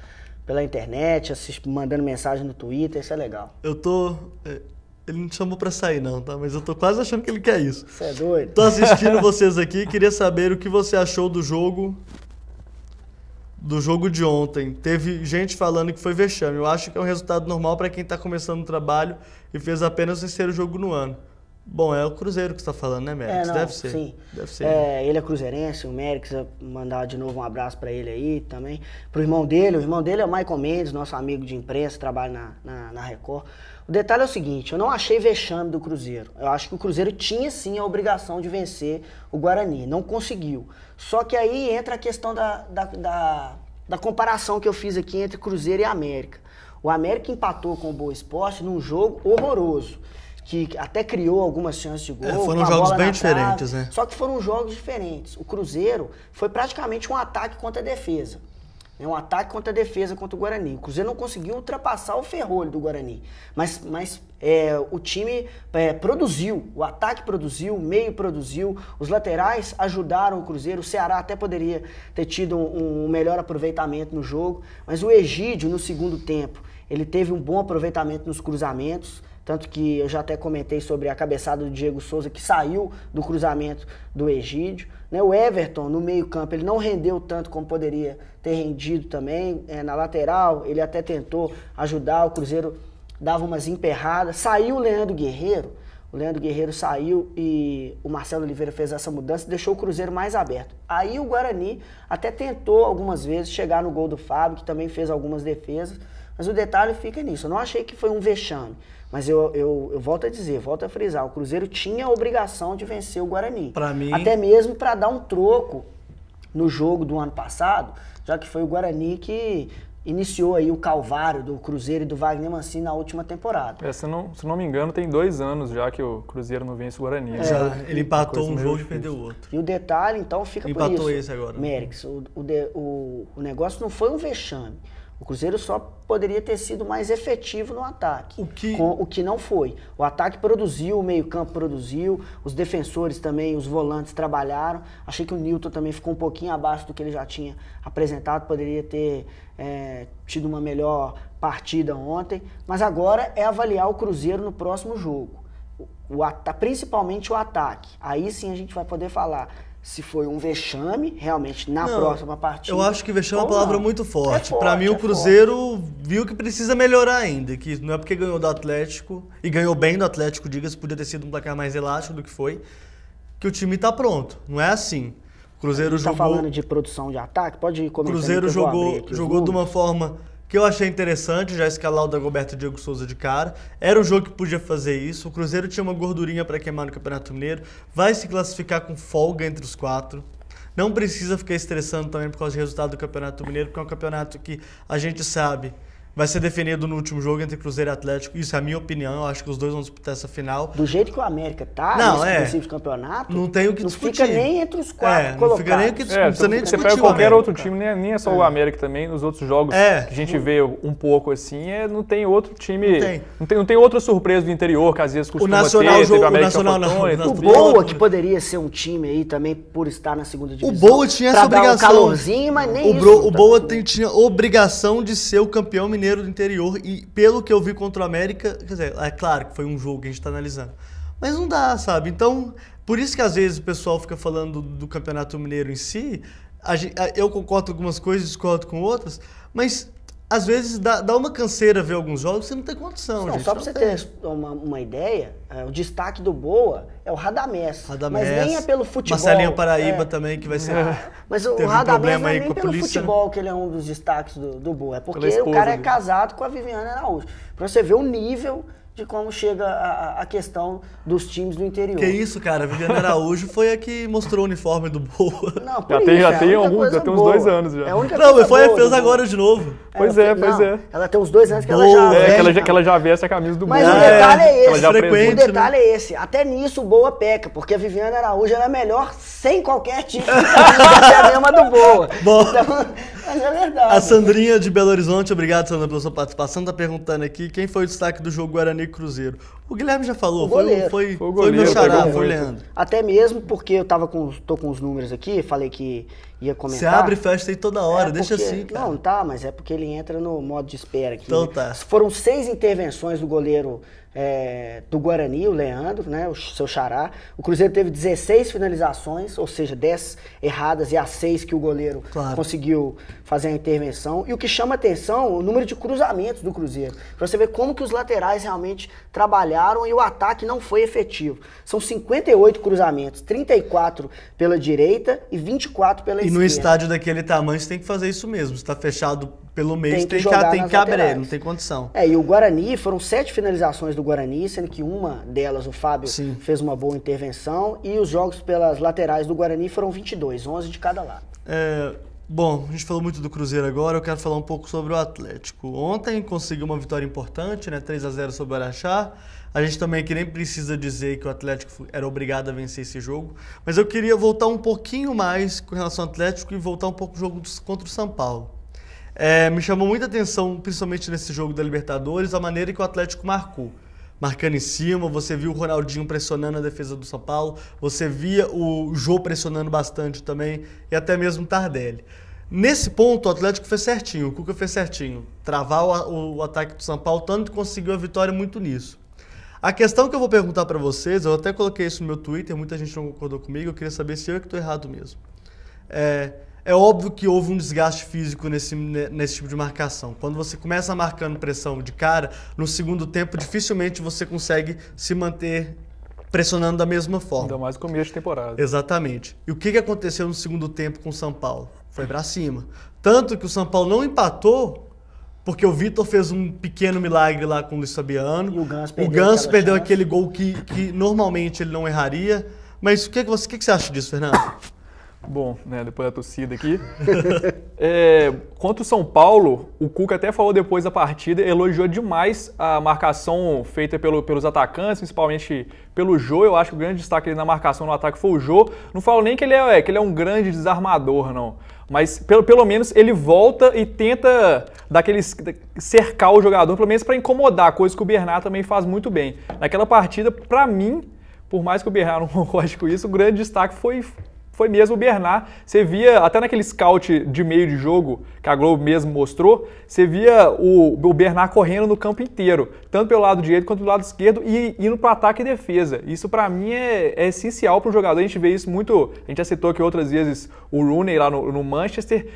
pela internet, mandando mensagem no Twitter, isso é legal. Ele não chamou pra sair não, tá? Mas eu tô quase achando que ele quer isso. Você é doido? Tô assistindo vocês aqui, queria saber o que você achou do jogo de ontem. Teve gente falando que foi vexame. Eu acho que é um resultado normal pra quem tá começando o trabalho e fez apenas o terceiro jogo no ano. Bom, é o Cruzeiro que você tá falando, né, Merix? Deve ser. Sim. Deve ser. Ele é cruzeirense, o Merix, mandar de novo um abraço pra ele aí também. Pro irmão dele, é o Michael Mendes, nosso amigo de imprensa, trabalha na Record. O detalhe é o seguinte, eu não achei vexame do Cruzeiro. Eu acho que o Cruzeiro tinha sim a obrigação de vencer o Guarani, não conseguiu. Só que aí entra a questão da comparação que eu fiz aqui entre Cruzeiro e América. O América empatou com o Boa Esporte num jogo horroroso, que até criou algumas chances de gol. Foram jogos bem diferentes, né? Só que foram jogos diferentes. O Cruzeiro foi praticamente um ataque contra a defesa. Um ataque contra a defesa contra o Guarani. O Cruzeiro não conseguiu ultrapassar o ferrolho do Guarani. Mas o time produziu. O ataque produziu, o meio produziu. Os laterais ajudaram o Cruzeiro. O Ceará até poderia ter tido um melhor aproveitamento no jogo. Mas o Egídio, no segundo tempo, ele teve um bom aproveitamento nos cruzamentos. Tanto que eu já até comentei sobre a cabeçada do Diego Souza, que saiu do cruzamento do Egídio. O Everton, no meio-campo, ele não rendeu tanto como poderia ter rendido também. Na lateral, ele até tentou ajudar, o Cruzeiro dava umas emperradas. Saiu o Leandro Guerreiro saiu e o Marcelo Oliveira fez essa mudança e deixou o Cruzeiro mais aberto. Aí o Guarani até tentou algumas vezes chegar no gol do Fábio, que também fez algumas defesas, Mas o detalhe fica nisso. Eu não achei que foi um vexame. Mas eu volto a dizer, volto a frisar, o Cruzeiro tinha a obrigação de vencer o Guarani. Pra mim... Até mesmo para dar um troco no jogo do ano passado, já que foi o Guarani que iniciou aí o calvário do Cruzeiro e do Wagner Mancini na última temporada. Se não me engano, tem 2 anos já que o Cruzeiro não vence o Guarani. Já, ele empatou um jogo e perdeu o outro. E o detalhe, então, fica por isso. Empatou esse agora. Mérix, o negócio não foi um vexame. O Cruzeiro só poderia ter sido mais efetivo no ataque, o que não foi. O ataque produziu, o meio-campo produziu, os defensores também, os volantes trabalharam. Achei que o Nilton também ficou um pouquinho abaixo do que ele já tinha apresentado, poderia ter tido uma melhor partida ontem. Mas agora é avaliar o Cruzeiro no próximo jogo, principalmente o ataque. Aí sim a gente vai poder falar se foi um vexame, realmente, na próxima partida. Eu acho que vexame é uma palavra muito forte. Para mim, o Cruzeiro viu que precisa melhorar ainda, que não é porque ganhou do Atlético, e ganhou bem do Atlético, diga-se, podia ter sido um placar mais elástico do que foi, que o time tá pronto. Não é assim. O Cruzeiro jogou... Tá falando de produção de ataque? Pode ir comentando. O Cruzeiro jogou de uma forma que eu achei interessante, já escalar o Dagoberto e Diego Souza de cara. Era um jogo que podia fazer isso. O Cruzeiro tinha uma gordurinha para queimar no Campeonato Mineiro. Vai se classificar com folga entre os 4. Não precisa ficar estressando também por causa do resultado do Campeonato Mineiro, porque é um campeonato que a gente sabe vai ser definido no último jogo entre Cruzeiro e Atlético. Isso é a minha opinião. Eu acho que os dois vão disputar essa final. Do jeito que o América tá nesse princípio de campeonato, não tem o que discutir. Não fica nem entre os 4 colocados. Não fica nem o que discutir. Não precisa nem discutir. Você pega qualquer outro time, nem é só o América também. Nos outros jogos que a gente vê um pouco assim, não tem outro time... Não tem outra surpresa do interior que às vezes costuma ter. O Nacional não. O Boa, que poderia ser um time aí também por estar na segunda divisão. O Boa tinha essa obrigação. Dar um calorzinho, mas nem isso. O Boa tinha obrigação de ser o campeão mineiro do interior. E pelo que eu vi contra o América, quer dizer, é claro que foi um jogo que a gente está analisando, mas não dá, sabe? Então, por isso que às vezes o pessoal fica falando do Campeonato Mineiro em si, eu concordo com algumas coisas, discordo com outras, mas às vezes dá uma canseira ver alguns jogos, você não tem condição, gente. Só pra você ter uma ideia, o destaque do Boa é o Radamés. Mas nem é pelo futebol. Marcelinho Paraíba também, que vai ser... Mas o Radamés não é nem pelo futebol que ele é um dos destaques do Boa. É porque o cara é casado com a Viviane Araújo. Pra você ver o nível de como chega a questão dos times do interior. Que isso, cara. A Viviane Araújo foi a que mostrou o uniforme do Boa. Não, já tem uns 2 anos já. Fez agora de novo. Pois é. Ela tem uns 2 anos que ela já veste. Que ela já veste a camisa do Boa. Mas o detalhe é esse. O detalhe é esse. Até nisso o Boa peca, porque a Viviane Araújo era melhor sem qualquer tipo de camisa, a mesma do Boa. Então, mas é verdade. A Sandrinha de Belo Horizonte, obrigado, Sandra, pela sua participação, tá perguntando aqui quem foi o destaque do jogo Guarani e Cruzeiro. O Guilherme já falou, foi o meu xará, foi o Leandro. Até mesmo porque eu tô com os números aqui, falei que ia comentar. Você abre e fecha aí toda hora, deixa assim, cara. Não, tá, mas é porque ele entra no modo de espera aqui. Então tá. Foram 6 intervenções do goleiro do Guarani, o Leandro, né, o seu xará. O Cruzeiro teve 16 finalizações, ou seja, 10 erradas e as 6 que o goleiro conseguiu fazer a intervenção. E o que chama atenção, o número de cruzamentos do Cruzeiro. Pra você ver como que os laterais realmente trabalharam e o ataque não foi efetivo. São 58 cruzamentos, 34 pela direita e 24 pela esquerda. E no estádio daquele tamanho você tem que fazer isso mesmo. Se tá fechado pelo meio, tem que abrir, não tem condição. E o Guarani, foram 7 finalizações do Guarani, sendo que uma delas o Fábio fez uma boa intervenção, e os jogos pelas laterais do Guarani foram 22, 11 de cada lado. Bom, a gente falou muito do Cruzeiro agora, eu quero falar um pouco sobre o Atlético. Ontem conseguiu uma vitória importante, né, 3-0 sobre o Araxá. A gente também aqui nem precisa dizer que o Atlético era obrigado a vencer esse jogo, mas eu queria voltar um pouquinho mais com relação ao Atlético e voltar um pouco o jogo contra o São Paulo. Me chamou muita atenção, principalmente nesse jogo da Libertadores, a maneira que o Atlético marcou. Marcando em cima, você viu o Ronaldinho pressionando a defesa do São Paulo, você via o Jô pressionando bastante também, e até mesmo o Tardelli. Nesse ponto, o Atlético fez certinho, o Cuca fez certinho. Travar o ataque do São Paulo, tanto que conseguiu a vitória muito nisso. A questão que eu vou perguntar para vocês, eu até coloquei isso no meu Twitter, muita gente não concordou comigo, eu queria saber se eu é que estou errado mesmo. É óbvio que houve um desgaste físico nesse tipo de marcação. Quando você começa marcando pressão de cara, no segundo tempo dificilmente você consegue se manter pressionando da mesma forma. Ainda mais no começo de temporada. Exatamente. E o que aconteceu no segundo tempo com o São Paulo? Foi pra cima. Tanto que o São Paulo não empatou porque o Vitor fez um pequeno milagre lá com o Luiz Fabiano. E o Ganso perdeu aquele gol que normalmente ele não erraria. Mas o que você acha disso, Fernando? Bom, né, depois da torcida aqui. Contra o São Paulo, o Cuca até falou depois da partida, elogiou demais a marcação feita pelos atacantes, principalmente pelo Jô. Eu acho que o grande destaque na marcação no ataque foi o Jô. Não falo nem que ele é um grande desarmador, não. Mas pelo menos ele volta e tenta cercar o jogador, pelo menos para incomodar, coisa que o Bernard também faz muito bem. Naquela partida, para mim, por mais que o Bernard não concorde com isso, o grande destaque foi mesmo o Bernard. Você via, até naquele scout de meio de jogo, que a Globo mesmo mostrou, você via o Bernard correndo no campo inteiro, tanto pelo lado direito quanto pelo lado esquerdo, e indo para ataque e defesa. Isso, para mim, é essencial para o jogador. A gente vê isso muito, a gente já citou aqui outras vezes o Rooney lá no Manchester.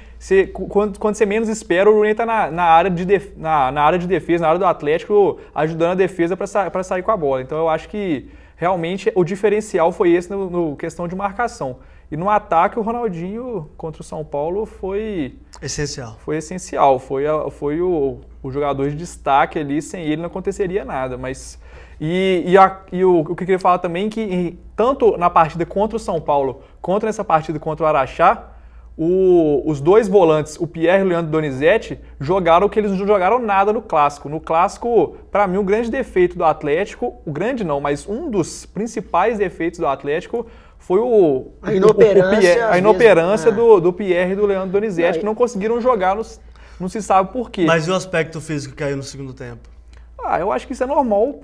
Quando você menos espera, o Rooney está na área de defesa, na área do Atlético, ajudando a defesa para sair com a bola. Então, eu acho que realmente o diferencial foi esse no questão de marcação. E no ataque, o Ronaldinho contra o São Paulo foi essencial. Foi essencial. Foi o jogador de destaque ali. Sem ele não aconteceria nada. Mas o que eu queria falar também é que tanto na partida contra o São Paulo, quanto nessa partida contra o Araxá, os dois volantes, o Pierre e o Leandro Donizete, jogaram o que eles não jogaram nada no Clássico. No Clássico, para mim, o grande defeito do Atlético, o grande não, mas um dos principais defeitos do Atlético foi a inoperância do Pierre e do Leandro Donizete, que não conseguiram jogar, não se sabe por quê. Mas e o aspecto físico que caiu no segundo tempo? Eu acho que isso é normal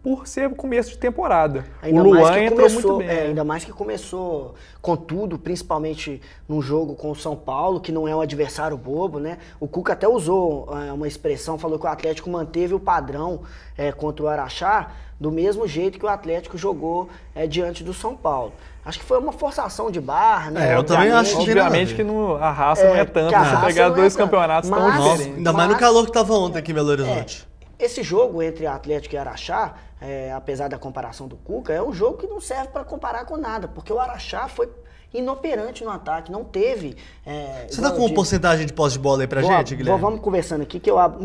por ser começo de temporada. O Luan entrou muito bem. Ainda mais que começou com tudo, principalmente num jogo com o São Paulo, que não é um adversário bobo, né? O Cuca até usou uma expressão, falou que o Atlético manteve o padrão contra o Araxá, do mesmo jeito que o Atlético jogou diante do São Paulo. Acho que foi uma forçação de barra, né? Eu também acho. Obviamente que a raça não é tanto, você pegar dois campeonatos tão diferentes. Ainda mais no calor que estava ontem aqui em Belo Horizonte. Esse jogo entre Atlético e Araxá, apesar da comparação do Cuca, é um jogo que não serve para comparar com nada, porque o Araxá foi inoperante no ataque, não teve... Você tá com uma porcentagem de posse de bola aí pra gente, Guilherme? Vamos conversando aqui, que eu abro.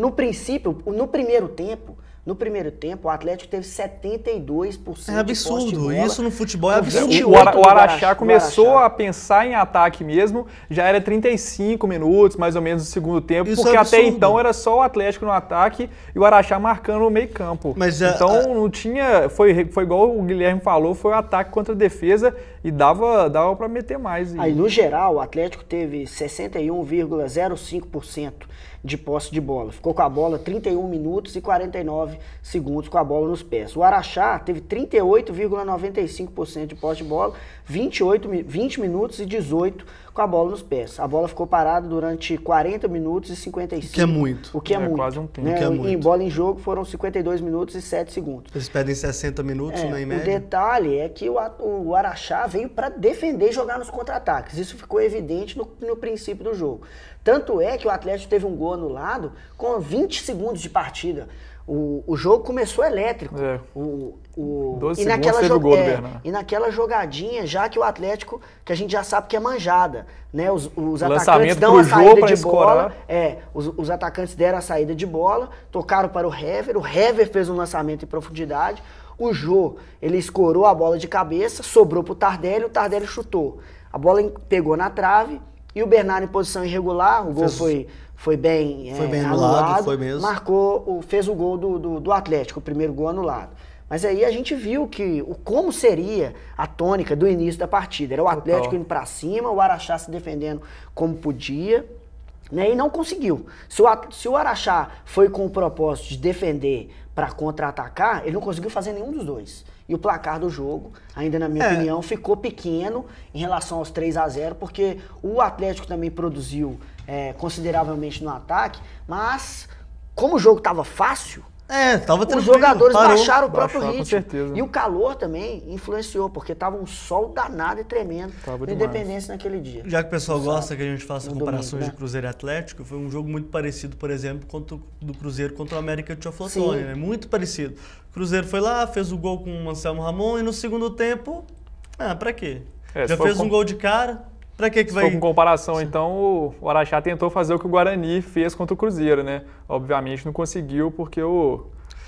No primeiro tempo, o Atlético teve 72% É absurdo, de posse de bola. Isso no futebol é absurdo. O Araxá começou a pensar em ataque mesmo, já era 35 minutos, mais ou menos, no segundo tempo, isso porque até então era só o Atlético no ataque e o Araxá marcando no meio campo. Então não tinha, foi igual o Guilherme falou, foi o ataque contra a defesa e dava para meter mais. Aí, no geral, o Atlético teve 61,05% de posse de bola. Ficou com a bola 31 minutos e 49 segundos com a bola nos pés. O Araxá teve 38,95% de posse de bola, 20 minutos e 18 com a bola nos pés. A bola ficou parada durante 40 minutos e 55. O que é muito. O que é muito. Quase um tempo. Né? Que é muito. Em bola em jogo foram 52 minutos e 7 segundos. Eles pedem 60 minutos, né, em média. O detalhe é que o Araxá veio para defender e jogar nos contra-ataques. Isso ficou evidente no princípio do jogo. Tanto é que o Atlético teve um gol anulado com 20 segundos de partida. O jogo começou elétrico. 12 segundos teve o gol do Bernard. E naquela jogadinha, já que o Atlético, que a gente já sabe que é manjada, né? Os atacantes lançamento dão a saída de escorar. bola. Os atacantes deram a saída de bola, tocaram para o Hever fez um lançamento em profundidade. O Jô, ele escorou a bola de cabeça, sobrou pro Tardelli, o Tardelli chutou. A bola pegou na trave e o Bernard em posição irregular, o gol foi bem anulado, foi mesmo. Fez o gol do Atlético, o primeiro gol anulado. Mas aí a gente viu como seria a tônica do início da partida. Era o Atlético indo para cima, o Araxá se defendendo como podia, né, e não conseguiu. Se o Araxá foi com o propósito de defender para contra-atacar, ele não conseguiu fazer nenhum dos dois. E o placar do jogo, ainda na minha opinião, ficou pequeno em relação aos 3-0, porque o Atlético também produziu consideravelmente no ataque, mas como o jogo estava fácil, os jogadores baixaram o próprio ritmo. Com certeza. E o calor também influenciou, porque estava um sol danado e tremendo no Independência naquele dia. Já que o pessoal gosta que a gente faça comparações de Cruzeiro e Atlético, foi um jogo muito parecido, por exemplo, do Cruzeiro contra o América de Teoflotone, né? Muito parecido. O Cruzeiro foi lá, fez o gol com o Anselmo Ramon e no segundo tempo, pra quê? Já fez um gol de cara. Pra que Se vai... for com comparação, então, o Araxá tentou fazer o que o Guarani fez contra o Cruzeiro, né? Obviamente não conseguiu porque o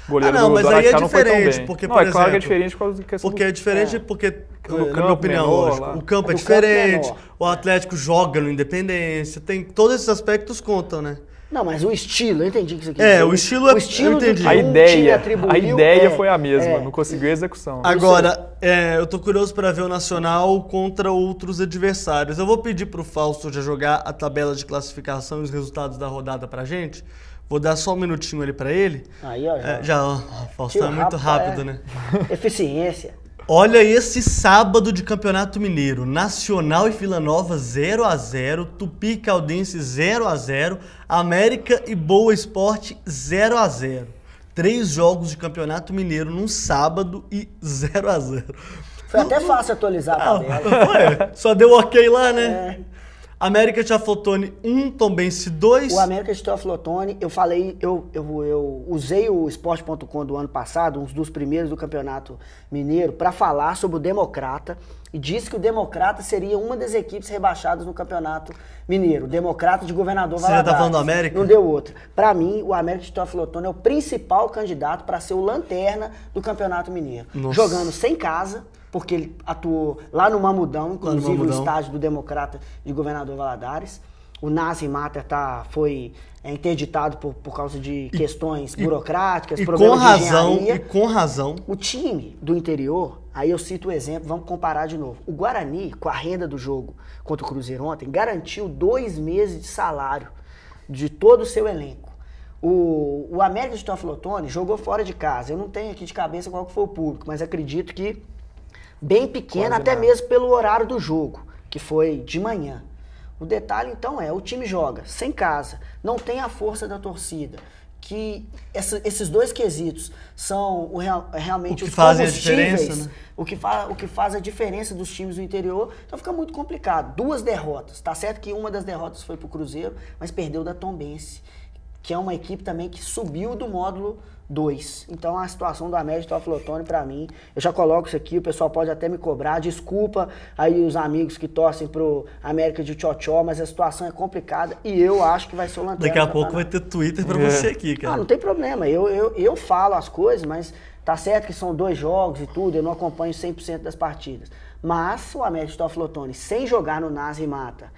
goleiro do Araxá não foi tão bem. Porque, não, por é claro que é exemplo, diferente por causa da questão porque é diferente porque, na minha opinião, menor, lógico, lá. o campo é O campo é diferente, menor. o Atlético joga no Independência, tem todos esses aspectos contam, né? Não, mas o estilo, eu entendi o que você quis É, dizer. o estilo é- eu entendi. do A que um time ideia, atribuiu, a ideia foi a mesma, não conseguiu a execução. Agora, eu tô curioso para ver o Nacional contra outros adversários. Eu vou pedir pro Fausto já jogar a tabela de classificação e os resultados da rodada pra gente. Vou dar só um minutinho ali pra ele. Aí, ó, O Fausto é muito rápido, né? Eficiência. Olha esse sábado de Campeonato Mineiro. Nacional e Vila Nova 0x0, Tupi e Caldense 0x0, América e Boa Esporte 0x0. 3 jogos de Campeonato Mineiro num sábado e 0x0. Foi até fácil atualizar a tabela. Só deu ok lá, né? É. América de Aflotone 1, Tombense 2. O América de Teoflotone, eu falei, eu usei o Esporte.com do ano passado, uns dos primeiros do Campeonato Mineiro, para falar sobre o Democrata e disse que o Democrata seria uma das equipes rebaixadas no Campeonato Mineiro. O Democrata de Governador Você já Valadares. tá falando do América? Não deu outra. Para mim, o América de Teoflotone é o principal candidato para ser o lanterna do Campeonato Mineiro. Nossa. Jogando sem casa, porque ele atuou lá no Mamudão, inclusive no Mamudão. estádio do Democrata de Governador Valadares. O Nazi Mater foi interditado por causa de questões burocráticas, E com problemas de razão, engenharia. e com razão. O time do interior, aí eu cito o exemplo, vamos comparar de novo. O Guarani, com a renda do jogo contra o Cruzeiro ontem, garantiu 2 meses de salário de todo o seu elenco. O América de Teoflotone jogou fora de casa. Eu não tenho aqui de cabeça qual que foi o público, mas acredito que bem pequeno, Quase até nada. mesmo pelo horário do jogo, que foi de manhã. O detalhe, então, o time joga sem casa, não tem a força da torcida, que esses dois quesitos são realmente O que os fazem a combustíveis, diferença, né? o que faz a diferença dos times do interior, então fica muito complicado. 2 derrotas, tá certo que uma das derrotas foi pro Cruzeiro, mas perdeu da Tombense, que é uma equipe também que subiu do módulo 2. Então a situação do América de Teoflotone, pra mim, eu já coloco isso aqui, o pessoal pode até me cobrar, desculpa aí os amigos que torcem pro América de Tchotchó, mas a situação é complicada e eu acho que vai ser o lanterna. Daqui a do pouco vai campeonato. ter Twitter pra você aqui, cara. Não tem problema, eu falo as coisas, mas tá certo que são 2 jogos e tudo, eu não acompanho 100% das partidas. Mas o América de Teoflotone, sem jogar no Nazi Mata,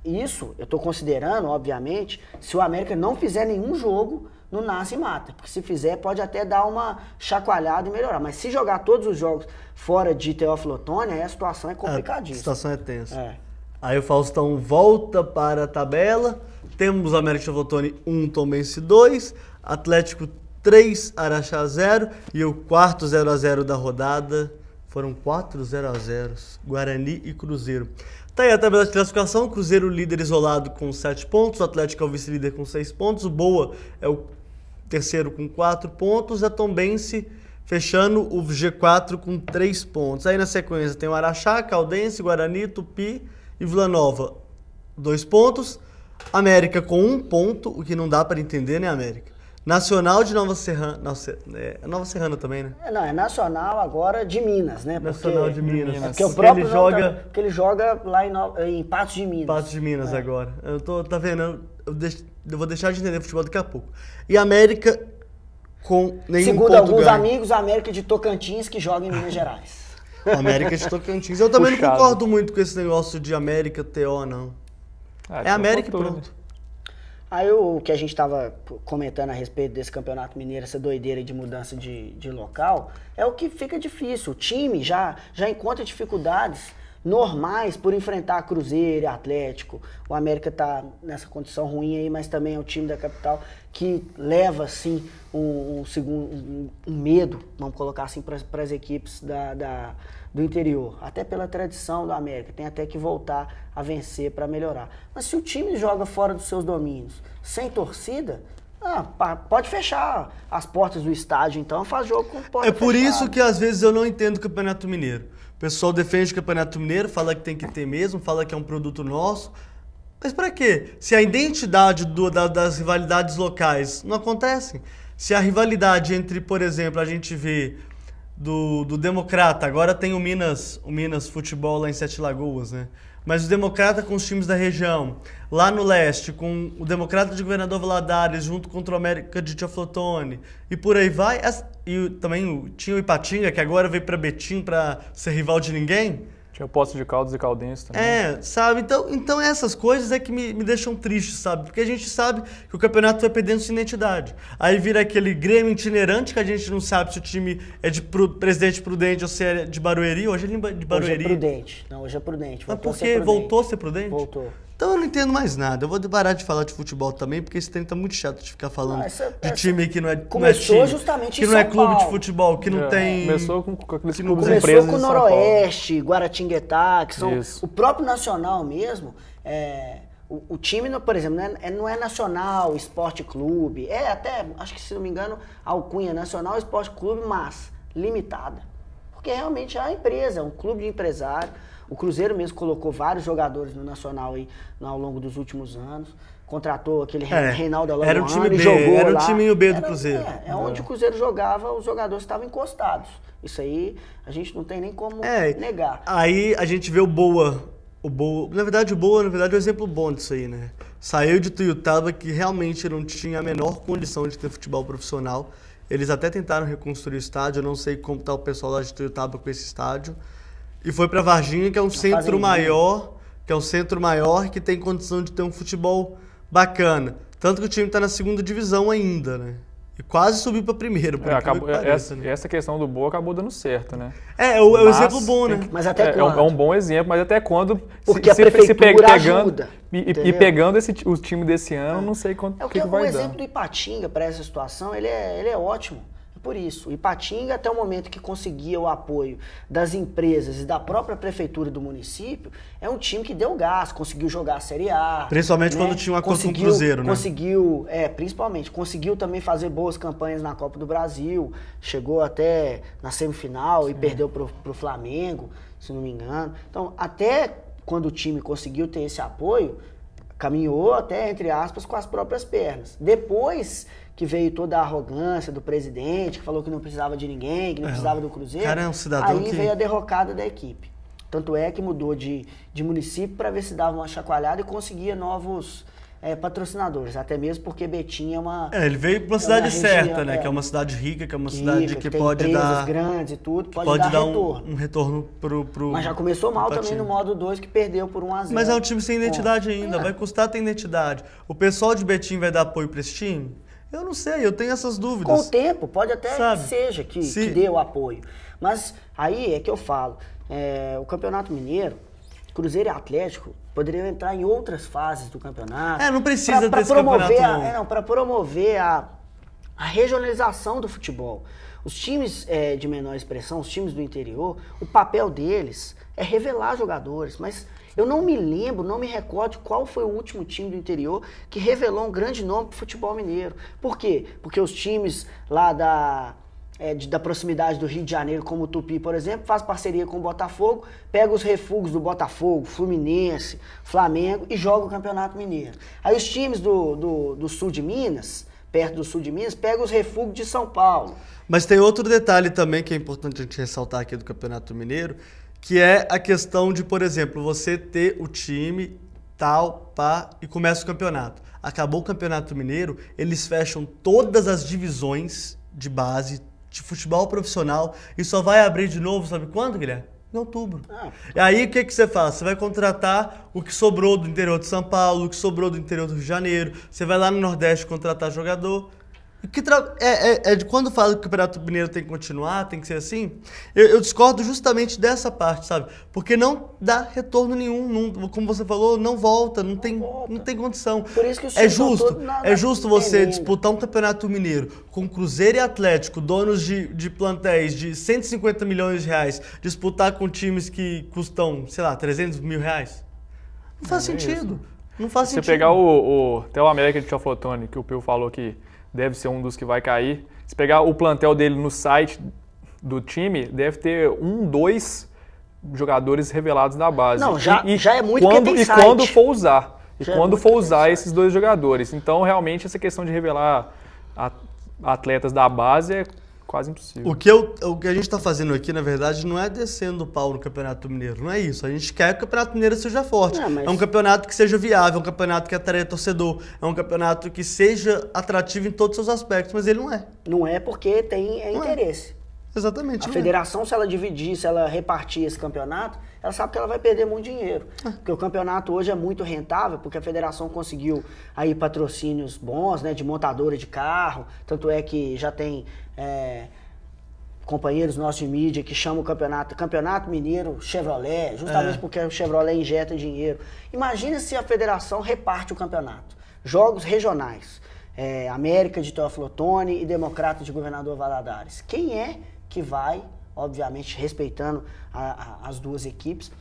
isso eu tô considerando, obviamente, se o América não fizer nenhum jogo no Nasce e Mata, porque se fizer pode até dar uma chacoalhada e melhorar, mas se jogar todos os jogos fora de Teoflotone, aí a situação é A complicadíssima. situação é tensa. É. Aí o Faustão volta para a tabela. Temos América de Teoflotone 1, Tombense 2, Atlético 3, Araxá 0 e o quarto 0x0 da rodada. Foram 4 0x0, Guarani e Cruzeiro. Tá aí a tabela de classificação, Cruzeiro líder isolado com 7 pontos, o Atlético é o vice-líder com 6 pontos, o Boa é o terceiro com 4 pontos, a Tombense fechando o G4 com 3 pontos. Aí na sequência tem o Araxá, Caldense, Guarani, Tupi e Vila Nova, 2 pontos. América com 1 ponto, o que não dá para entender, né, América? Nacional de Nova Serrana, Nova Serrana também, né? Não, é Nacional agora de Minas, né? Nacional de Minas. Porque o Porque próprio ele joga porque ele joga lá em Patos de Minas. Patos de Minas agora. Tá vendo? Eu vou deixar de entender futebol daqui a pouco. E América com nenhum Segundo ponto alguns ganho. amigos, a América de Tocantins que joga em Minas Gerais. América de Tocantins. Eu também Puxado. não concordo muito com esse negócio de América TO, não. É América e pronto. Aí o que a gente estava comentando a respeito desse Campeonato Mineiro, essa doideira de mudança de local, é o que fica difícil. O time já encontra dificuldades normais por enfrentar Cruzeiro e Atlético. O América está nessa condição ruim aí, mas também é o time da capital que leva, assim, um medo, vamos colocar assim, para as equipes do interior. Até pela tradição do América, tem até que voltar a vencer para melhorar. Mas se o time joga fora dos seus domínios, sem torcida, pode fechar as portas do estádio, então faz jogo com porta É por fechada. isso que às vezes eu não entendo o Campeonato Mineiro. O pessoal defende o Campeonato Mineiro, fala que tem que ter mesmo, fala que é um produto nosso. Mas pra quê? Se a identidade das rivalidades locais não acontecem, se a rivalidade entre, por exemplo, a gente vê do Democrata, agora tem o Minas Futebol lá em Sete Lagoas, né? mas o Democrata com os times da região, lá no leste, com o Democrata de Governador Valadares, junto contra o América de Teoflotone, e por aí vai. E também tinha o Ipatinga, que agora veio para Betim para ser rival de ninguém. Tinha o Poços de Caldas e Caldense também. Sabe? Então essas coisas é que me deixam triste, sabe? Porque a gente sabe que o campeonato vai perdendo sua identidade. Aí vira aquele Grêmio itinerante que a gente não sabe se o time é de Presidente Prudente ou se é de Barueri. Hoje ele é de Barueri. Hoje é Prudente. Não, hoje é Prudente. Mas por quê? Voltou a ser Prudente? Voltou. Então eu não entendo mais nada. Eu vou parar de falar de futebol também, porque esse trem tá muito chato de ficar falando de time que não é time. Começou justamente que não é clube de futebol, que não tem... Começou com aqueles clubes Começou empresas com o Noroeste, Guaratinguetá, que são... Isso. O próprio Nacional mesmo, o time, por exemplo, não é Nacional Esporte Clube, é até, acho que se não me engano, alcunha Nacional Esporte Clube, mas limitada. Porque realmente é uma empresa, é um clube de empresário. O Cruzeiro mesmo colocou vários jogadores no Nacional aí, ao longo dos últimos anos. Contratou aquele Reinaldo Alagoano. Era o time B, jogou era lá. o time B do Cruzeiro. Onde o Cruzeiro jogava, os jogadores estavam encostados. Isso aí a gente não tem nem como negar. Aí a gente vê o Boa. Na verdade, é um exemplo bom disso aí, né? Saiu de Tuiutaba, que realmente não tinha a menor condição de ter futebol profissional. Eles até tentaram reconstruir o estádio, eu não sei como está o pessoal lá de Tuiutaba com esse estádio. E foi para Varginha, que é um centro maior, que tem condição de ter um futebol bacana. Tanto que o time está na segunda divisão ainda, né? E quase subiu para a primeira. Essa questão do Boa acabou dando certo, né? É um exemplo bom, né? Mas até quando? É um bom exemplo, mas até quando... Porque a prefeitura ajuda. E pegando o time desse ano, não sei quanto que vai dar. O exemplo do Ipatinga para essa situação, ele é ótimo. Por isso, o Ipatinga, até o momento que conseguia o apoio das empresas e da própria prefeitura do município, é um time que deu gás, conseguiu jogar a Série A. Principalmente quando tinha um acordo com o Cruzeiro, né? Conseguiu também fazer boas campanhas na Copa do Brasil, chegou até na semifinal e perdeu pro Flamengo, se não me engano. Então, até quando o time conseguiu ter esse apoio, caminhou até, entre aspas, com as próprias pernas. Depois que veio toda a arrogância do presidente, que falou que não precisava de ninguém, que não precisava do Cruzeiro, cara, é um cidadão aí veio a derrocada da equipe. Tanto é que mudou de município para ver se dava uma chacoalhada e conseguia novos patrocinadores, até mesmo porque Betim é uma... ele veio para uma cidade certa, né? Que é uma cidade rica, que é uma cidade que pode dar... grandes e tudo, pode dar retorno. Um retorno pro... Mas já começou mal também no modo 2, que perdeu por 1-0. Mas é um time sem identidade ainda, vai custar ter identidade. O pessoal de Betim vai dar apoio para esse time? Eu não sei, eu tenho essas dúvidas. Com o tempo, pode até que seja que dê o apoio. Mas aí é que eu falo, o Campeonato Mineiro, Cruzeiro e Atlético poderiam entrar em outras fases do campeonato. Não precisa desse campeonato não. Para promover a regionalização do futebol. Os times de menor expressão, os times do interior, o papel deles é revelar jogadores, mas... Eu não me lembro, não me recordo qual foi o último time do interior que revelou um grande nome para o futebol mineiro. Por quê? Porque os times lá da proximidade do Rio de Janeiro, como o Tupi, por exemplo, faz parceria com o Botafogo, pega os refugos do Botafogo, Fluminense, Flamengo e joga o Campeonato Mineiro. Aí os times do sul de Minas, perto do sul de Minas, pegam os refugos de São Paulo. Mas tem outro detalhe também que é importante a gente ressaltar aqui do Campeonato Mineiro, que é a questão de, por exemplo, você ter o time, e começa o campeonato. Acabou o Campeonato Mineiro, eles fecham todas as divisões de base de futebol profissional e só vai abrir de novo, sabe quando, Guilherme? Em outubro. E aí, o que você faz? Você vai contratar o que sobrou do interior de São Paulo, o que sobrou do interior do Rio de Janeiro, você vai lá no Nordeste contratar jogador... de quando fala que o Campeonato Mineiro tem que continuar, tem que ser assim, eu discordo justamente dessa parte, sabe? Porque não dá retorno nenhum, como você falou, não volta, não tem condição. Por isso que é justo você disputar um Campeonato Mineiro com Cruzeiro e Atlético, donos de plantéis de 150 milhões de reais, disputar com times que custam, sei lá, 300 mil reais? Não faz sentido. Não faz sentido. Se você pegar até o América de Teoflotone, que o Pio falou que deve ser um dos que vai cair. Se pegar o plantel dele no site do time, deve ter 2 jogadores revelados da base. Não, já é muito porque tem site. Quando for usar. Quando for usar esses 2 jogadores. Então, realmente, essa questão de revelar atletas da base é quase impossível. O que a gente está fazendo aqui, na verdade, não é descendo o pau no Campeonato Mineiro, não é isso. A gente quer que o Campeonato Mineiro seja forte. É um campeonato que seja viável, é um campeonato que atraia torcedor, é um campeonato que seja atrativo em todos os seus aspectos, mas ele não é. Não é porque tem interesse. Exatamente. A federação, se ela dividir, se ela repartir esse campeonato, ela sabe que ela vai perder muito dinheiro. Porque o campeonato hoje é muito rentável, porque a federação conseguiu aí patrocínios bons, né, de montadora de carro. Tanto é que já tem companheiros nossos de mídia que chamam o Campeonato Mineiro Chevrolet, justamente porque o Chevrolet injeta dinheiro. Imagina se a federação reparte o campeonato. Jogos regionais. América de Teófilo Otoni e Democrata de Governador Valadares. Quem é que vai, obviamente respeitando as duas equipes,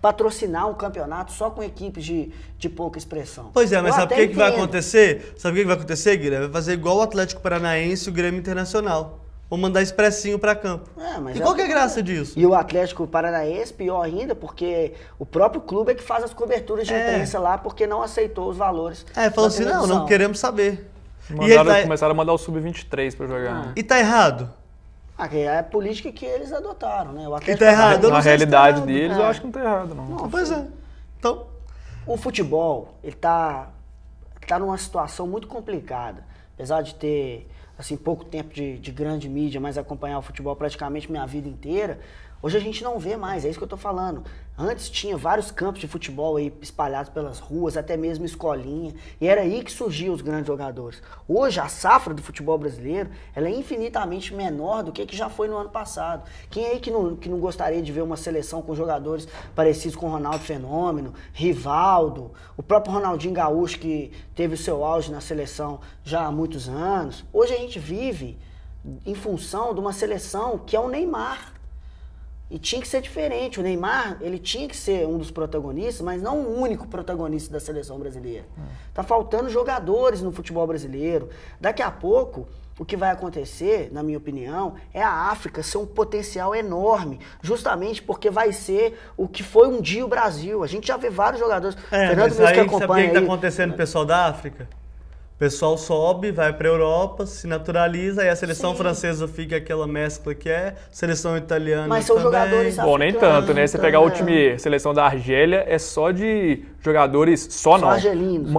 patrocinar um campeonato só com equipes de pouca expressão? Pois é, mas sabe o que vai acontecer? Sabe o que vai acontecer, Guilherme? Vai fazer igual o Atlético Paranaense e o Grêmio Internacional. Vão mandar expressinho pra campo. E qual que é a graça disso? E o Atlético Paranaense, pior ainda, porque o próprio clube é que faz as coberturas de imprensa lá, porque não aceitou os valores. Falou assim, não queremos saber. Começaram a mandar o Sub-23 pra jogar. E tá errado? É a política que eles adotaram, né? O Atlético tá errado? Na realidade deles, eu acho que não tá errado, não. Pois é. Então... O futebol, ele tá numa situação muito complicada. Apesar de ter, assim, pouco tempo de grande mídia, mas acompanhar o futebol praticamente minha vida inteira, hoje a gente não vê mais, é isso que eu tô falando. Antes tinha vários campos de futebol aí espalhados pelas ruas, até mesmo escolinha, e era aí que surgiam os grandes jogadores. Hoje a safra do futebol brasileiro, ela é infinitamente menor do que já foi no ano passado. Quem aí que não gostaria de ver uma seleção com jogadores parecidos com Ronaldo Fenômeno, Rivaldo, o próprio Ronaldinho Gaúcho, que teve o seu auge na seleção já há muitos anos? Hoje a gente vive em função de uma seleção que é o Neymar. E tinha que ser diferente. O Neymar, ele tinha que ser um dos protagonistas, mas não o único protagonista da seleção brasileira. Tá faltando jogadores no futebol brasileiro. Daqui a pouco, o que vai acontecer, na minha opinião, é a África ser um potencial enorme, justamente porque vai ser o que foi um dia o Brasil. A gente já vê vários jogadores. Fernando Luiz que acompanha sabe o que tá acontecendo, pessoal da África? O pessoal sobe, vai para a Europa, se naturaliza, aí a seleção francesa fica aquela mescla que é, seleção italiana. Mas são jogadores africanos. Bom, nem tanto, né? Você pegar a última seleção da Argélia, é só de jogadores, só argelinos,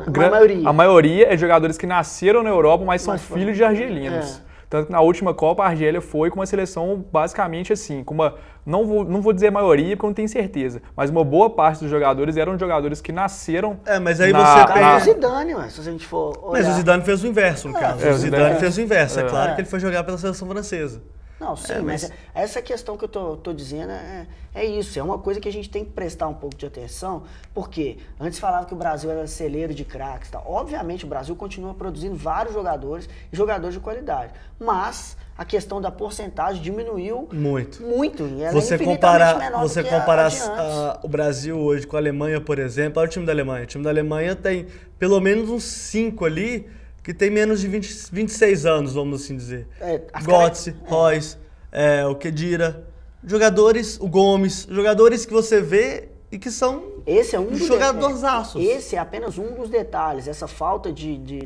a maioria é jogadores que nasceram na Europa, mas são filhos de argelinos. Tanto que na última Copa a Argélia foi com uma seleção basicamente assim, com uma, não vou dizer maioria porque eu não tenho certeza, mas uma boa parte dos jogadores eram jogadores que nasceram mas aí você pensa... o Zidane, se a gente for olhar. Mas o Zidane fez o inverso, no caso. O Zidane fez o inverso. É claro que ele foi jogar pela seleção francesa. Não, sim, mas essa questão que eu tô dizendo é isso. É uma coisa que a gente tem que prestar um pouco de atenção, porque antes falava que o Brasil era celeiro de craques. Tá? Obviamente o Brasil continua produzindo vários jogadores e jogadores de qualidade, mas a questão da porcentagem diminuiu muito. E ela você é infinitamente menor você do que comparar o Brasil hoje com a Alemanha, por exemplo, olha o time da Alemanha. O time da Alemanha tem pelo menos uns 5 ali que tem menos de 26 anos, vamos assim dizer. Götze, Reus, o Khedira, jogadores, o Gomes, jogadores que você vê e que são jogadorzaços. Esse é apenas um dos detalhes, essa falta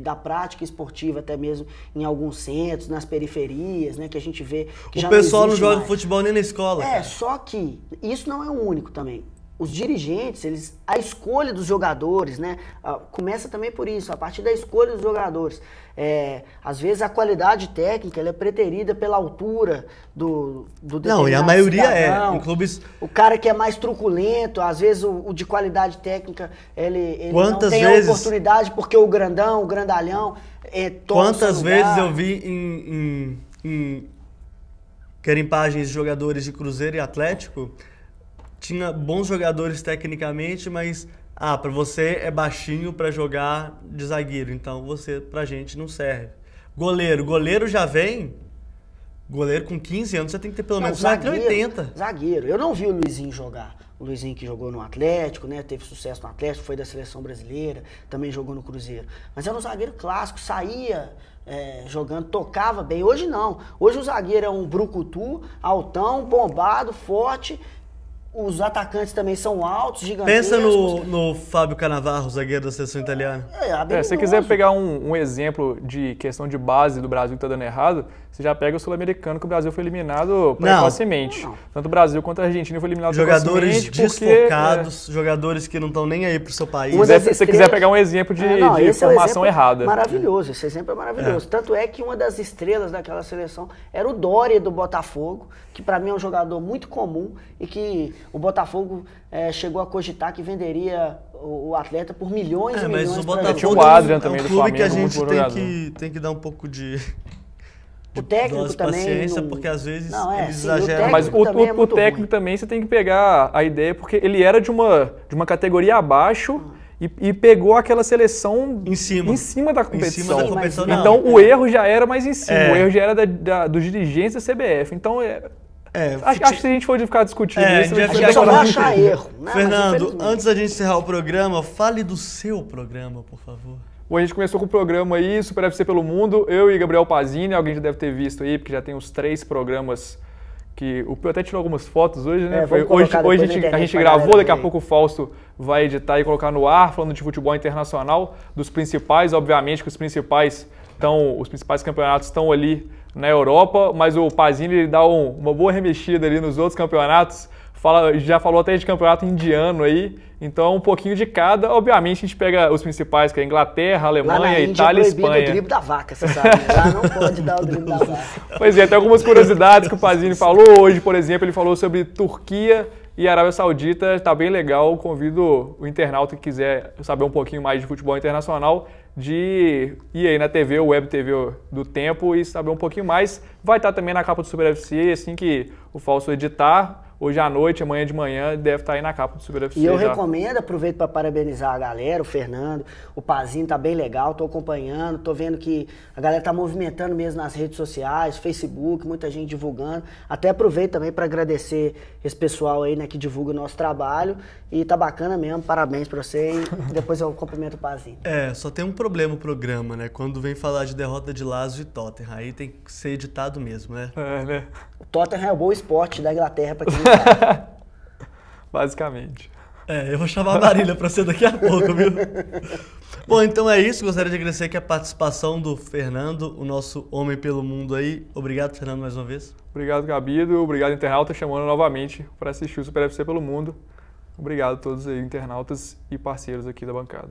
da prática esportiva, até mesmo em alguns centros, nas periferias, né, que a gente vê que já o pessoal não joga mais futebol nem na escola. Só que isso não é o único também. Os dirigentes, a escolha dos jogadores, né, começa também por isso, a partir da escolha dos jogadores. Às vezes a qualidade técnica ela é preterida pela altura do Não, e a maioria cidadão. Em clubes... O cara que é mais truculento, às vezes o de qualidade técnica, ele não tem a oportunidade porque o grandalhão... Quantas vezes eu vi em garimpagens de jogadores de Cruzeiro e Atlético... Tinha bons jogadores tecnicamente, mas pra você é baixinho pra jogar de zagueiro, então você pra gente não serve. Goleiro já vem. Goleiro com 15 anos você tem que ter pelo menos 1,80 m. Zagueiro. Eu não vi o Luizinho jogar. O Luizinho que jogou no Atlético, né? Teve sucesso no Atlético, foi da seleção brasileira, também jogou no Cruzeiro. Mas era um zagueiro clássico, saía jogando, tocava bem. Hoje não. Hoje o zagueiro é um brucutu, altão, bombado, forte. Os atacantes também são altos, gigantescos. Pensa no Fábio Cannavaro, zagueiro da seleção italiana. Se você quiser pegar um exemplo de questão de base do Brasil que está dando errado, você já pega o Sul-Americano, que o Brasil foi eliminado precocemente. Tanto o Brasil quanto a Argentina foi eliminado jogadores desfocados, jogadores que não estão nem aí pro seu país. Se você quiser pegar um exemplo de formação errada. Maravilhoso, esse exemplo é maravilhoso. Tanto é que uma das estrelas daquela seleção era o Doria do Botafogo, que para mim é um jogador muito comum e que o Botafogo chegou a cogitar que venderia o atleta por milhões e milhões. Mas o Botafogo tinha o Adrian também do clube Flamengo, que a gente tem que dar um pouco de o técnico também paciência, não... porque às vezes não, eles sim, exageram. Mas o técnico também você tem que pegar a ideia, porque ele era de uma categoria abaixo e pegou aquela seleção em cima da competição. Então o erro já era mais em cima, o erro já era dos dirigentes da CBF. Então acho que se a gente for ficar discutindo isso, a gente só vai achar erro. Né? Fernando, antes da gente encerrar o programa, fale do seu programa, por favor. Bom, a gente começou com o programa aí, Super FC pelo Mundo, eu e Gabriel Pazini, alguém já deve ter visto aí, porque já tem uns 3 programas que o Pio até tirou algumas fotos hoje, né? Hoje a gente gravou, daqui a pouco o Fausto vai editar e colocar no ar, falando de futebol internacional, dos principais, obviamente que os principais campeonatos estão ali na Europa, mas o Pazini ele dá uma boa remexida ali nos outros campeonatos, já falou até de campeonato indiano aí, então um pouquinho de cada. Obviamente a gente pega os principais, que é Inglaterra, Alemanha, Itália e Espanha. Lá na Índia é proibido o drible da vaca, você sabe, né? Lá não pode dar o drible da vaca. Pois é, tem algumas curiosidades que o Pazini falou. Hoje, por exemplo, ele falou sobre Turquia e Arábia Saudita, tá bem legal. Convido o internauta que quiser saber um pouquinho mais de futebol internacional de ir aí na TV, Web TV do Tempo e saber um pouquinho mais. Vai estar também na capa do Super FC, assim que o Fausto editar. Hoje à noite, amanhã de manhã, deve estar aí na capa do Super FC. E eu recomendo, aproveito para parabenizar a galera, o Fernando, o Pazinho tá bem legal, tô acompanhando, tô vendo que a galera tá movimentando mesmo nas redes sociais, Facebook, muita gente divulgando. Até aproveito também para agradecer esse pessoal aí, né, que divulga o nosso trabalho. E tá bacana mesmo, parabéns para você e depois eu cumprimento o Pazinho. Só tem um problema o programa, né? Quando vem falar de derrota de Lazio e Tottenham, aí tem que ser editado mesmo, né? Né? O Tottenham é o Boa Esporte da Inglaterra, pra quem não sabe. Basicamente. Eu vou chamar a Marília pra ser daqui a pouco, viu? Bom, então é isso. Gostaria de agradecer aqui a participação do Fernando, o nosso homem pelo mundo aí. Obrigado, Fernando, mais uma vez. Obrigado, Gabido. Obrigado, internauta, chamando novamente para assistir o Super FC pelo mundo. Obrigado a todos aí, internautas e parceiros aqui da bancada.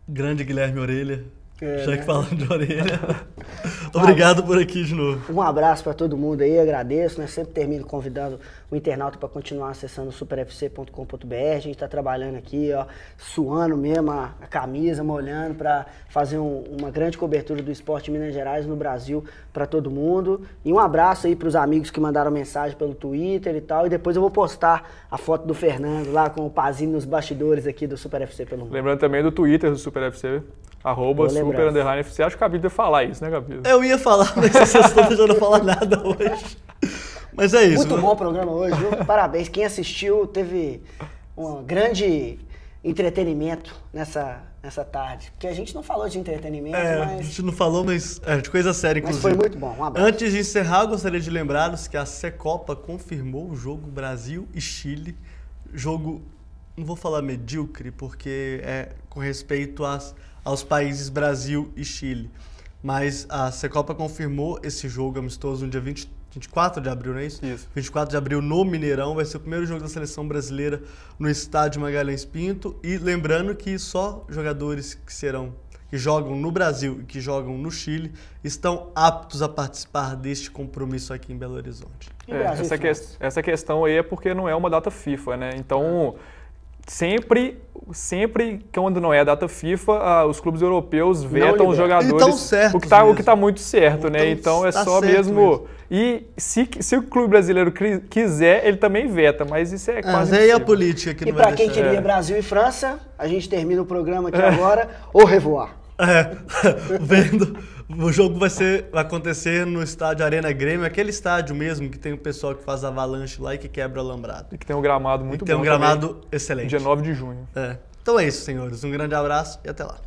Grande Guilherme Orelha. Já que falando de orelha. Obrigado por aqui de novo. Um abraço para todo mundo aí, agradeço, né? Sempre termino convidando o internauta para continuar acessando superfc.com.br. A gente está trabalhando aqui, ó, suando mesmo a camisa, molhando para fazer uma grande cobertura do esporte em Minas Gerais, no Brasil, para todo mundo. E um abraço aí para os amigos que mandaram mensagem pelo Twitter e tal. E depois eu vou postar a foto do Fernando lá com o Pazinho nos bastidores aqui do Super FC pelo mundo. Lembrando também do Twitter do Super FC. @super_FC. Acho que a Gabi deve falar isso, né, Gabi? Eu ia falar, mas vocês estão deixando eu falar nada hoje. Mas é isso. Muito bom o programa hoje, viu? Parabéns. Quem assistiu teve um grande entretenimento nessa tarde. Porque a gente não falou de entretenimento, mas... A gente não falou, mas de coisa séria, inclusive. Mas foi muito bom. Um abraço. Antes de encerrar, eu gostaria de lembrá-los que a Secopa confirmou o jogo Brasil e Chile. Jogo, não vou falar medíocre, porque é com respeito aos países Brasil e Chile. Mas a Secopa confirmou esse jogo amistoso no dia 24 de abril, não é isso? Isso. 24 de abril no Mineirão, vai ser o primeiro jogo da seleção brasileira no estádio Magalhães Pinto. E lembrando que só jogadores que jogam no Brasil e que jogam no Chile estão aptos a participar deste compromisso aqui em Belo Horizonte. Essa questão aí é porque não é uma data FIFA, né? Então... Sempre quando não é a data FIFA, os clubes europeus vetam os jogadores, o que está muito certo, né? Então é só mesmo... E se o clube brasileiro quiser, ele também veta, mas isso é quase impossível. É a política que não vai deixar. E para quem queria Brasil e França, a gente termina o programa aqui agora. Au revoir. O jogo vai acontecer no estádio Arena Grêmio, aquele estádio mesmo que tem o pessoal que faz avalanche lá e que quebra o alambrado. E que tem um gramado muito bom. Tem um gramado excelente. Dia 9 de junho. Então é isso, senhores. Um grande abraço e até lá.